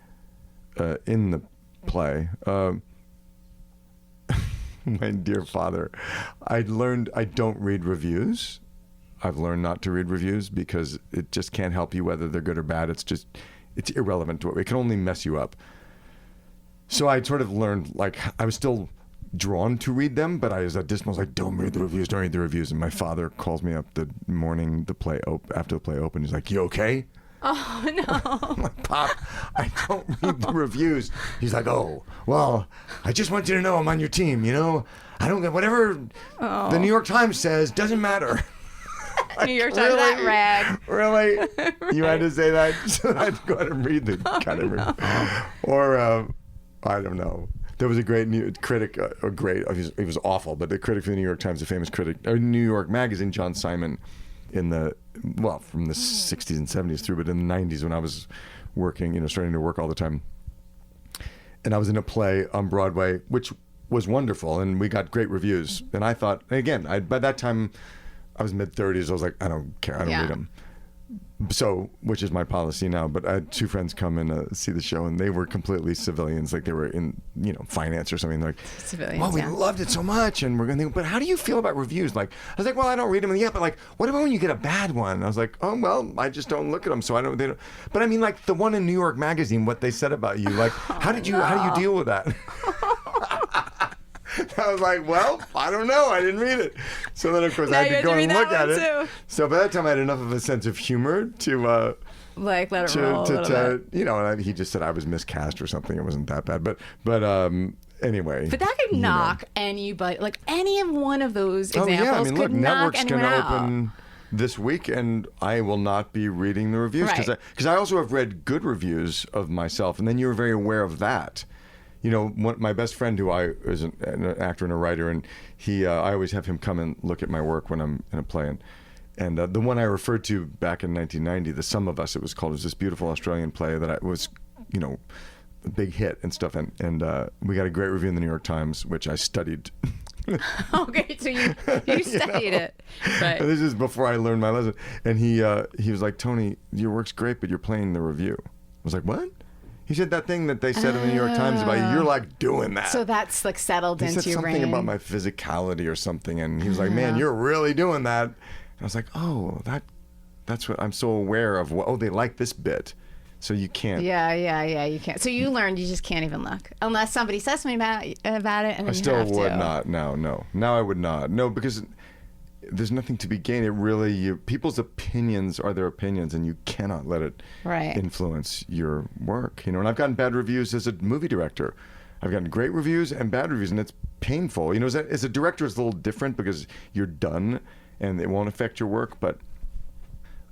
in the play. My dear father, I learned I don't read reviews. I've learned not to read reviews because it just can't help you whether they're good or bad. It's irrelevant to it. It can only mess you up. So I sort of learned, like, I was still drawn to read them, but I was at distance. I was like, don't read the reviews. And my father calls me up the morning after the play opened. He's like, you okay? Oh, no. I'm like, Pop, I don't read the reviews. He's like, oh, well, I just want you to know I'm on your team, you know? I don't get whatever the New York Times says, doesn't matter. New York Times, really? That rag. Really? You had to say that so I'd go ahead and read the kind of review. Or, I don't know. There was a great critic, he was awful, but the critic for the New York Times, a famous critic, or New York Magazine, John Simon, from the 60s and 70s through, but in the 90s when I was working, starting to work all the time. And I was in a play on Broadway, which was wonderful, and we got great reviews. And I thought, again, by that time, I was mid-30s. I was like, I don't care. I don't read them. So, which is my policy now. But I had two friends come and see the show, and they were completely civilians, like they were in, finance or something. They're like, civilians, well, we loved it so much, and we're going to. But how do you feel about reviews? Like, I was like, well, I don't read them. And but like, what about when you get a bad one? And I was like, oh well, I just don't look at them, so I don't. They don't. But I mean, like the one in New York Magazine, what they said about you, like, how do you deal with that? I was like, well, I don't know. I didn't read it. So then, of course, I had to go and look at it. Too. So by that time, I had enough of a sense of humor to let it roll a little bit. And he just said I was miscast or something. It wasn't that bad. But anyway. But that could knock anybody. Like any of one of those examples could knock Network's anyone gonna out. Open this week, and I will not be reading the reviews because I also have read good reviews of myself, and then you're very aware of that. My best friend, who I is an actor and a writer, and I always have him come and look at my work when I'm in a play. And the one I referred to back in 1990, The Sum of Us, it was called. It was this beautiful Australian play that was, a big hit and stuff. And we got a great review in the New York Times, which I studied. Okay, so you studied it. Right. And this is before I learned my lesson. And he was like, Tony, your work's great, but you're playing the review. I was like, what? He said that thing that they said in the New York Times about you. You're like doing that. So that's like settled into your brain. He said something about my physicality or something, and he was like, "Man, you're really doing that." And I was like, "Oh, that's what I'm so aware of. They like this bit. So you can't. Yeah, you can't. So you learned you just can't even look unless somebody says something about it, and then I still you have would to. not. No. Now I would not. No, because there's nothing to be gained. It really, people's opinions are their opinions, and you cannot let it influence your work. And I've gotten bad reviews as a movie director. I've gotten great reviews and bad reviews, and it's painful. As a director, it's a little different because you're done, and it won't affect your work. But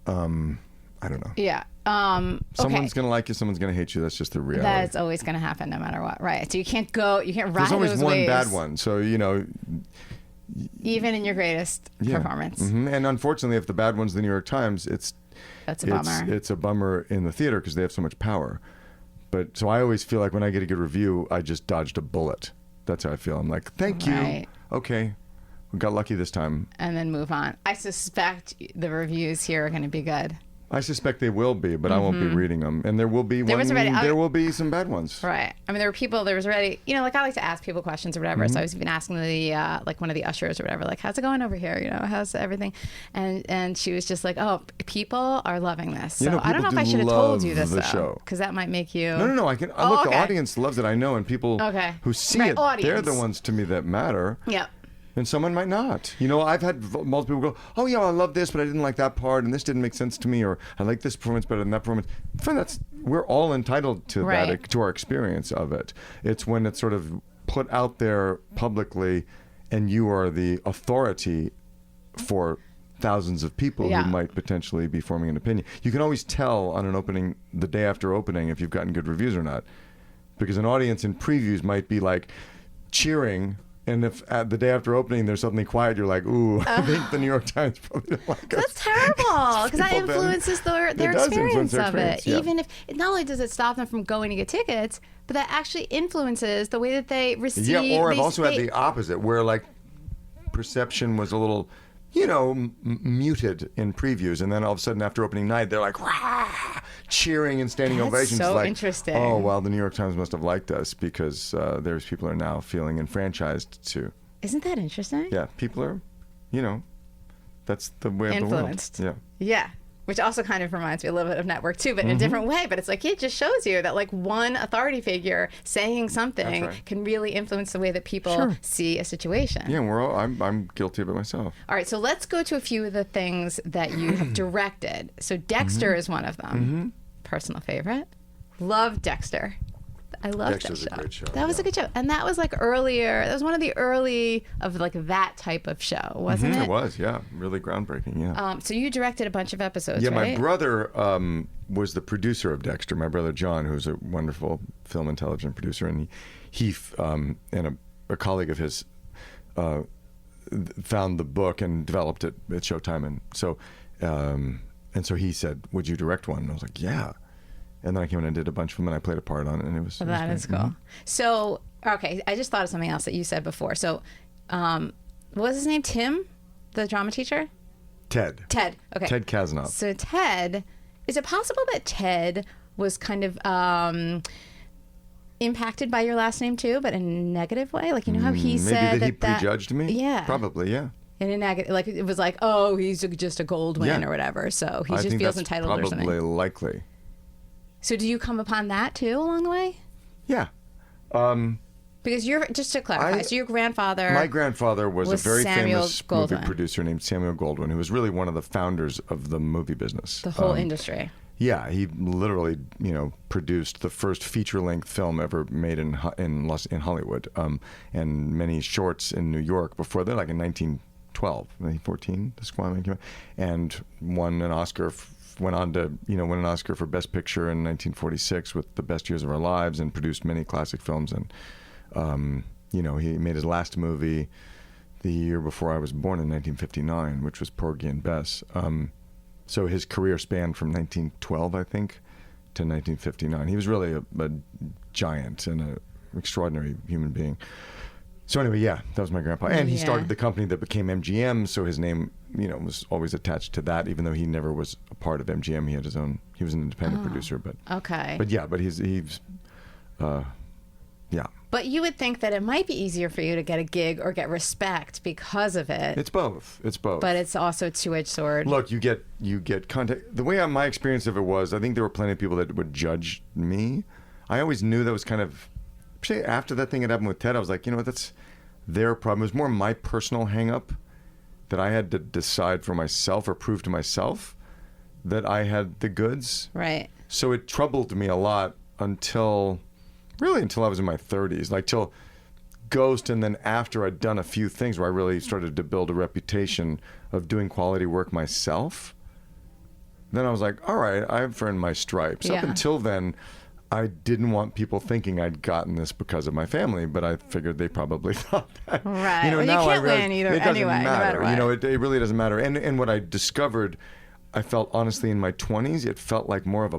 I don't know. Yeah. Someone's going to like you, someone's going to hate you. That's just the reality. That's always going to happen no matter what. Right. So you can't ride There's always those one waves. bad one. So, Even in your greatest performance. Mm-hmm. And unfortunately, if the bad one's the New York Times, that's a bummer. It's a bummer in the theater because they have so much power. But so I always feel like when I get a good review, I just dodged a bullet. That's how I feel. I'm like, thank you. Okay. We got lucky this time. And then move on. I suspect the reviews here are going to be good. I suspect they will be, but I won't be reading them. And there will be there will be some bad ones. Right. I mean, there was already, I like to ask people questions or whatever. So I was even asking the, one of the ushers or whatever, like, how's it going over here? How's everything? And she was just like, oh, people are loving this. So I don't know if I should have told you this, though. Because that might make you. No. Look, the audience loves it. I know. And people who see it, they're the ones to me that matter. Yeah. And someone might not. I've had multiple people go, oh, yeah, I love this, but I didn't like that part, and this didn't make sense to me, or I like this performance better than that performance. We're all entitled to that, to our experience of it. It's when it's sort of put out there publicly, and you are the authority for thousands of people who might potentially be forming an opinion. You can always tell on an opening, the day after opening, if you've gotten good reviews or not. Because an audience in previews might be like cheering. And if at the day after opening there's something quiet, you're like, ooh, I think the New York Times probably didn't like us. That's terrible, because that influences their experience of it. Yeah. Even if, not only does it stop them from going to get tickets, but that actually influences the way that they receive. Yeah, or I've also had the opposite, where like perception was a little, muted in previews, and then all of a sudden after opening night, they're like, rah, cheering and standing ovations. So like, interesting. Oh, well, the New York Times must have liked us because there's people are now feeling enfranchised too. Isn't that interesting? Yeah, people are, that's the way of influenced. The world. Yeah. Which also kind of reminds me a little bit of Network too, but in a different way. But it's like, it just shows you that like one authority figure saying something can really influence the way that people see a situation. Yeah, I'm guilty of it myself. All right, so let's go to a few of the things that you have directed. So Dexter is one of them. Personal favorite. Love Dexter. I love Dexter's that show. A great show. That was a good show. And that was like earlier. That was one of the early of like that type of show, wasn't it? It was, yeah. Really groundbreaking, yeah. So you directed a bunch of episodes, right? Yeah, my brother was the producer of Dexter. My brother John, who's a wonderful film and television producer, and he and a colleague of his found the book and developed it at Showtime, and so he said, "Would you direct one?" And I was like, "Yeah." And then I came in and did a bunch of them, and I played a part on it, and it was. That is cool. So, okay, I just thought of something else that you said before. So, what was his name? Tim, the drama teacher? Ted. Okay. Ted Kasnoff. So Ted, is it possible that Ted was kind of impacted by your last name too, but in a negative way? Like, how he said maybe that he prejudged me? Yeah. Probably, yeah. In a negative, like it was like, oh, he's just a Goldwyn or whatever, so he just feels entitled or something. Probably likely. So do you come upon that too along the way? Yeah. Because just to clarify, so your grandfather... My grandfather was a very famous Goldwyn. movie producer named Samuel Goldwyn, who was really one of the founders of the movie business. The whole industry. Yeah, he literally, produced the first feature-length film ever made in Hollywood, and many shorts in New York before that, like in 1912, 1914, the Squam came out, and won an Oscar. Went on to, win an Oscar for Best Picture in 1946 with The Best Years of Our Lives, and produced many classic films. And, he made his last movie the year before I was born in 1959, which was Porgy and Bess. So his career spanned from 1912, I think, to 1959. He was really a giant and an extraordinary human being. So anyway, yeah, that was my grandpa. And he started the company that became MGM, so his name, was always attached to that, even though he never was a part of MGM. He had his own, he was an independent producer, but... Okay. But yeah, but he's yeah. But you would think that it might be easier for you to get a gig or get respect because of it. It's both. It's both. But it's also a two-edged sword. Look, you get contact. The way my experience of it was, I think there were plenty of people that would judge me. I always knew that was kind of, after that thing had happened with Ted, I was like, you know what, that's their problem. It was more my personal hang-up that I had to decide for myself or prove to myself that I had the goods. Right. So it troubled me a lot until I was in my 30s, like till Ghost, and then after I'd done a few things where I really started to build a reputation of doing quality work myself. Then I was like, all right, I've earned my stripes. Up until then, I didn't want people thinking I'd gotten this because of my family, but I figured they probably thought that. Right. You know, well, now you can't I realize win either it doesn't anyway, matter. no matter what. You know, it really doesn't matter. And what I discovered, I felt honestly in my 20s, it felt like more of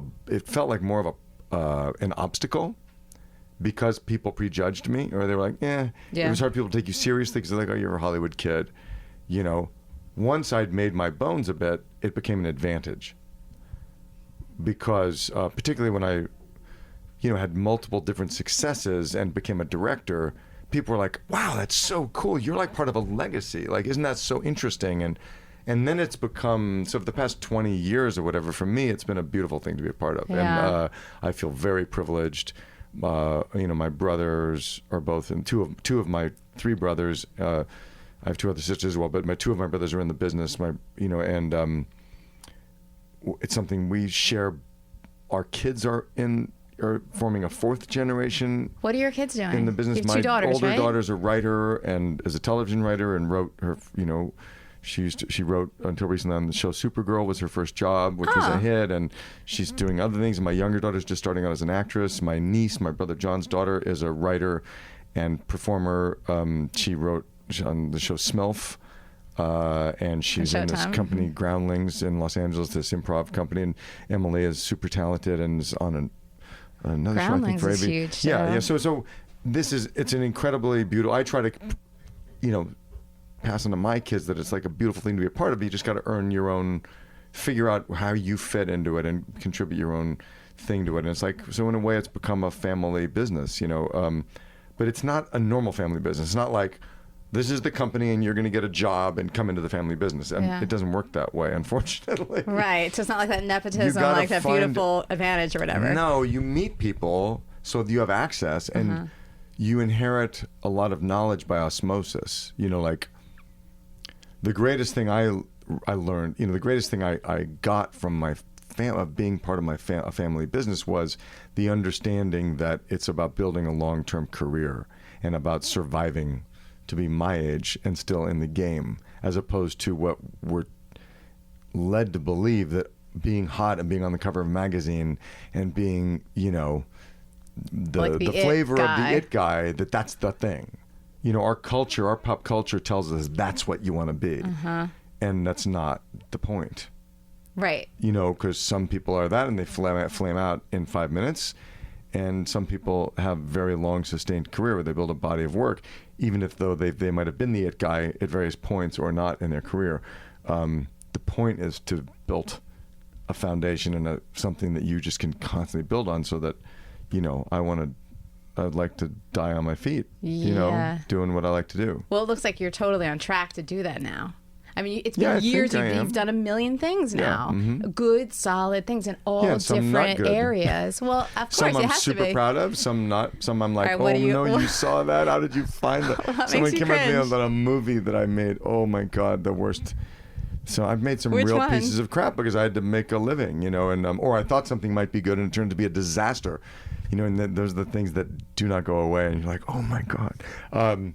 an obstacle because people prejudged me, or they were like, It was hard for people to take you seriously because they're like, oh, you're a Hollywood kid. You know, once I'd made my bones a bit, it became an advantage because particularly when I had multiple different successes and became a director, people were like, wow, that's so cool. You're like part of a legacy. Like, isn't that so interesting? And then it's become, so for the past 20 years or whatever, for me, it's been a beautiful thing to be a part of. Yeah. And I feel very privileged. My brothers are both, and two of my three brothers, I have two other sisters as well, but two of my brothers are in the business, it's something we share. Our kids are forming a fourth generation. What are your kids doing? In the business. You have two daughters, older right? daughter's a writer and is a television writer and wrote her, she wrote until recently on the show Supergirl was her first job, which was a hit, and she's doing other things. And my younger daughter's just starting out as an actress. My niece, my brother John's daughter, is a writer and performer. She wrote on the show Smilf. And she's in this company, Groundlings, in Los Angeles, this improv company. And Emily is super talented and is on another show, I think, for Groundlings is AB. huge. Yeah. So it's an incredibly beautiful. I try to, pass on to my kids that it's like a beautiful thing to be a part of. You just got to earn your own, figure out how you fit into it and contribute your own thing to it. And it's like, so in a way, it's become a family business, but it's not a normal family business. It's not like, this is the company and you're going to get a job and come into the family business. And it doesn't work that way, unfortunately. Right. So it's not like that nepotism, like that beautiful advantage or whatever. No, you meet people so you have access and you inherit a lot of knowledge by osmosis. Like the greatest thing I learned, the greatest thing I got from my of being part of my family business was the understanding that it's about building a long-term career and about surviving to be my age and still in the game, as opposed to what we're led to believe, that being hot and being on the cover of a magazine and being, the flavor of the it guy, that's the thing. Our culture, our pop culture tells us that's what you want to be. And that's not the point. Right. Because some people are that and they flame out in 5 minutes. And some people have very long sustained career where they build a body of work, even if though they might have been the it guy at various points or not in their career. The point is to build a foundation and something that you just can constantly build on, so that, I'd like to die on my feet, doing what I like to do. Well, it looks like you're totally on track to do that now. I mean, it's been years. You've done a million things now. Good, solid things in all different areas. Well, of course, some it I'm has to be. super proud of, some not. Some I'm like, right, you saw that? How did you find that? Someone came up to me about a movie that I made. Oh my God, the worst. So I've made some real pieces of crap because I had to make a living, and or I thought something might be good and it turned to be a disaster, and those are the things that do not go away, and you're like, oh my God. And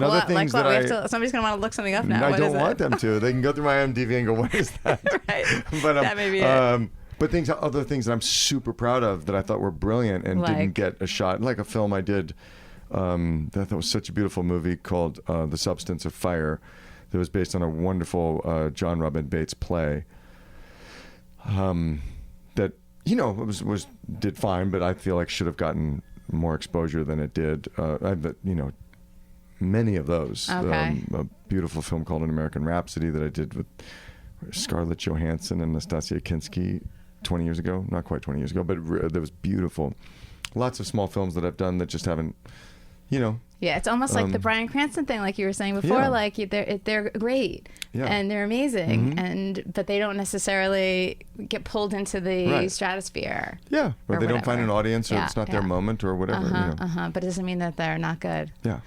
other things that somebody's going to want to look something up now. I don't want them to. They can go through my IMDb and go, what is that? Right. But, that may be it. But other things that I'm super proud of that I thought were brilliant and didn't get a shot. Like a film I did that I thought was such a beautiful movie called The Substance of Fire, that was based on a wonderful John Robin Bates play. That it did fine, but I feel like should have gotten more exposure than it did. Many of those. Okay. A beautiful film called An American Rhapsody that I did with Scarlett Johansson and Nastasia Kinski 20 years ago. Not quite 20 years ago, but that was beautiful. lots of small films that I've done that just haven't, you know. Yeah, it's almost like the Bryan Cranston thing, like you were saying before. Yeah. Like they're great and they're amazing, but they don't necessarily get pulled into the stratosphere. Yeah, or they don't find an audience, or it's not their moment, or whatever. But it doesn't mean that they're not good. Yeah.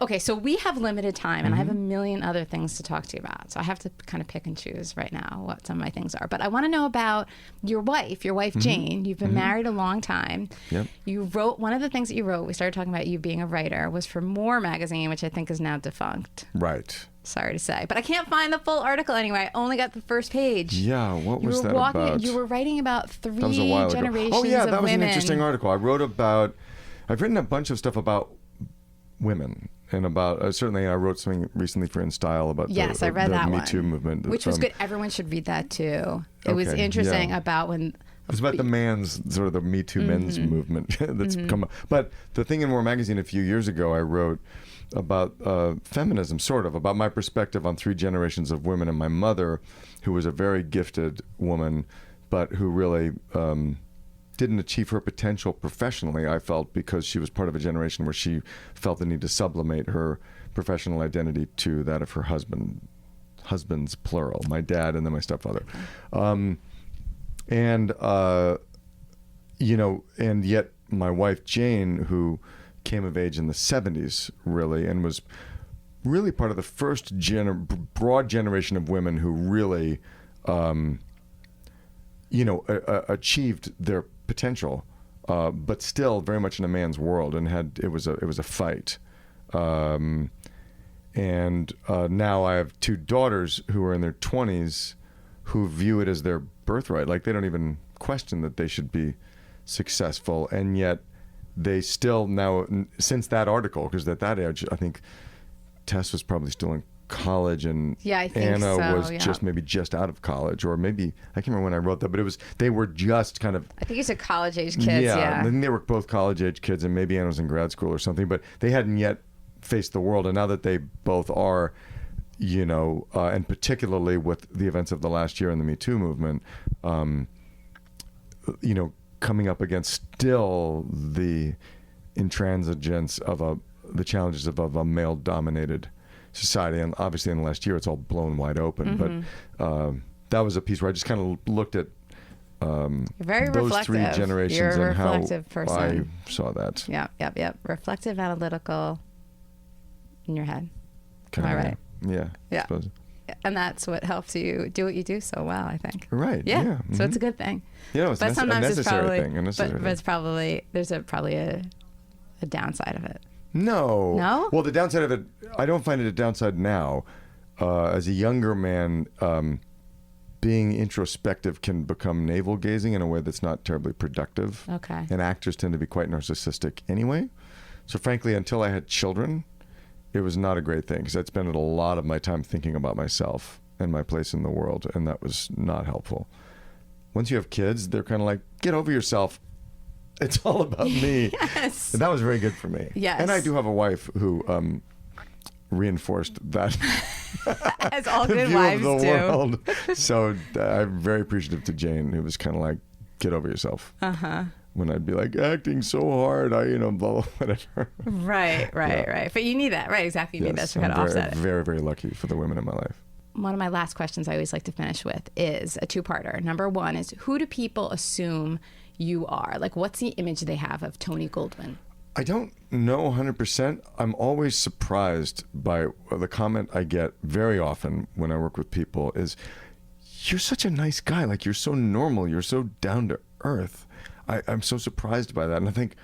Okay, so we have limited time, and I have a million other things to talk to you about. So I have to kind of pick and choose right now what some of my things are. But I want to know about your wife Jane. You've been married a long time. Yep. You wrote, one of the things that you wrote, we started talking about you being a writer, was for More magazine, which I think is now defunct. Right. Sorry to say, but I can't find the full article anyway. I only got the first page. Yeah, what was that about? You were writing about three that was a while generations ago. Oh yeah, that was women. an interesting article. I've written a bunch of stuff about women, and about certainly I wrote something recently for In Style about I read that Me one. Too movement, which was good. Everyone should read that too. It was interesting about when. It's about the sort of the Me Too men's movement that's come up. But the thing in More magazine a few years ago, I wrote about feminism, sort of, about my perspective on three generations of women, and my mother, who was a very gifted woman, but who really didn't achieve her potential professionally, I felt, because she was part of a generation where she felt the need to sublimate her professional identity to that of her husbands, plural, my dad and then my stepfather. And yet my wife Jane, who came of age in the 70s, really, and was really part of the first broad generation of women who really, achieved their potential, but still very much in a man's world, and it was a fight. And now I have two daughters who are in their 20s who view it as their birthright. Like, they don't even question that they should be successful, and yet they still now, since that article, because at that age I think Tess was probably still in college, and I think Anna so, was just out of college, or maybe, I can't remember when I wrote that, but they were just kind of, I think you said college age kids. I think they were both college age kids, and maybe Anna was in grad school or something, but they hadn't yet faced the world. And now that they both are, and particularly with the events of the last year in the Me Too movement, coming up against still the intransigence of the challenges of a male-dominated society. And obviously in the last year, it's all blown wide open. But that was a piece where I just kind of looked at those three generations. You're a and how reflective person. I saw that. Yep. Reflective, analytical, in your head. Am I right? Yeah. Yeah. I suppose. And that's what helps you do what you do so well, I think. Right. Yeah. So it's a good thing. It's but sometimes a necessary thing. But it's probably, there's probably a downside of it. No. Well, the downside of it, I don't find it a downside now. As a younger man, being introspective can become navel-gazing in a way that's not terribly productive. Okay. And actors tend to be quite narcissistic anyway. So frankly, until I had children, it was not a great thing, because I'd spent a lot of my time thinking about myself and my place in the world, and that was not helpful. Once you have kids, they're kind of like, get over yourself. It's all about me. Yes. And that was very good for me. Yes. And I do have a wife who reinforced that as all good view wives of the do. world. So I'm very appreciative to Jane, who was kind of like, get over yourself. When I'd be like, acting so hard, blah, blah, whatever. Right. But you need that, right? Exactly. You need that to kind of offset it. Very, very lucky for the women in my life. One of my last questions I always like to finish with is a two-parter. Number one is, who do people assume you are? Like, what's the image they have of Tony Goldwyn? I don't know 100%. I'm always surprised by the comment I get very often when I work with people is, you're such a nice guy. Like, you're so normal. You're so down to earth. I'm so surprised by that. And I think,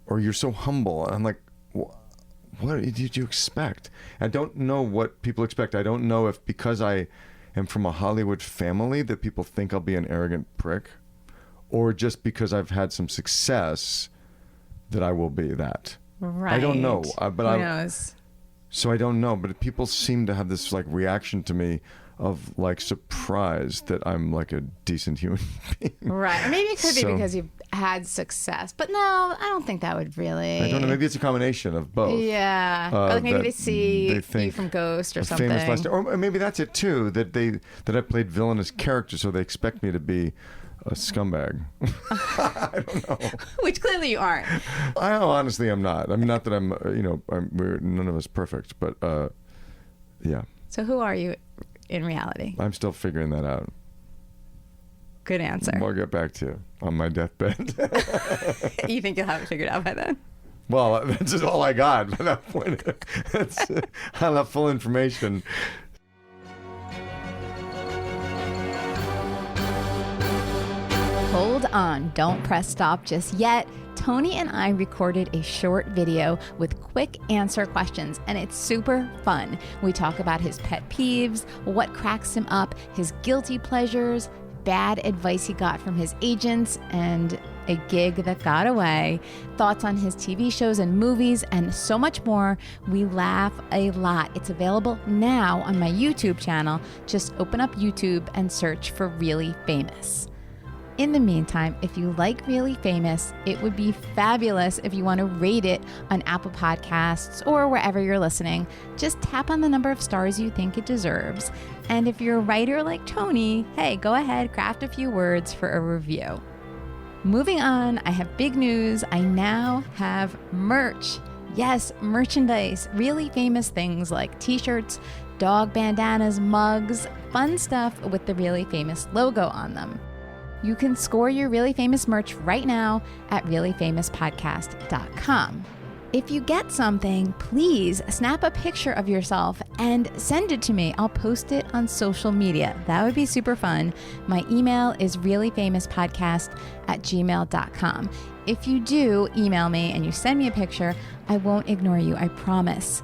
or you're so humble. And I'm like, what did you expect? I don't know what people expect. I don't know if because I am from a Hollywood family that people think I'll be an arrogant prick, or just because I've had some success that I will be that. Right. I don't know. Who knows? So I don't know. But people seem to have this like reaction to me of like surprise that I'm like a decent human being. Right. Or maybe it could be because you've had success. But no, I don't think that would really. I don't know. Maybe it's a combination of both. Yeah. Or like maybe they see you from Ghost or something. Famous or maybe that's it too, that I played villainous characters, so they expect me to be a scumbag. I don't know. Which clearly you aren't. Honestly, I'm not. I mean, not that I'm, we're none of us perfect, but yeah. So who are you in reality? I'm still figuring that out. Good answer. I'll get back to you on my deathbed. You think you'll have it figured out by then? Well, that's just all I got by that point. I'll have full information. Hold on, don't press stop just yet. Tony and I recorded a short video with quick answer questions, and it's super fun. We talk about his pet peeves, what cracks him up, his guilty pleasures, bad advice he got from his agents, and a gig that got away, thoughts on his TV shows and movies, and so much more. We laugh a lot. It's available now on my YouTube channel. Just open up YouTube and search for Really Famous. In the meantime, if you like Really Famous, it would be fabulous if you want to rate it on Apple Podcasts or wherever you're listening. Just tap on the number of stars you think it deserves. And if you're a writer like Tony, hey, go ahead, craft a few words for a review. Moving on, I have big news. I now have merch. Yes, merchandise. Really Famous things like t-shirts, dog bandanas, mugs, fun stuff with the Really Famous logo on them. You can score your Really Famous merch right now at reallyfamouspodcast.com. If you get something, please snap a picture of yourself and send it to me. I'll post it on social media. That would be super fun. My email is reallyfamouspodcast@gmail.com. If you do email me and you send me a picture, I won't ignore you, I promise.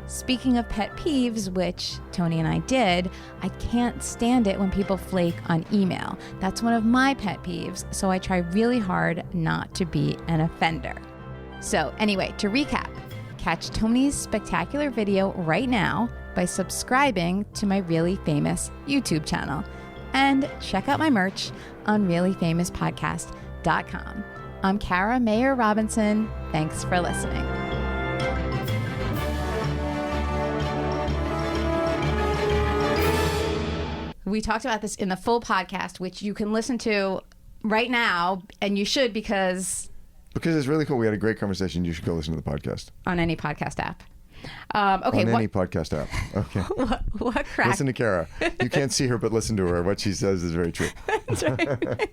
Speaking of pet peeves, which Tony and I did, I can't stand it when people flake on email. That's one of my pet peeves, so I try really hard not to be an offender. So anyway, to recap, catch Tony's spectacular video right now by subscribing to my Really Famous YouTube channel. And check out my merch on reallyfamouspodcast.com. I'm Kara Mayer Robinson. Thanks for listening. We talked about this in the full podcast, which you can listen to right now, and you should because it's really cool. We had a great conversation. You should go listen to the podcast. On any podcast app. Any podcast app. Okay. What crack? Listen to Kara. You can't see her, but listen to her. What she says is very true. That's right.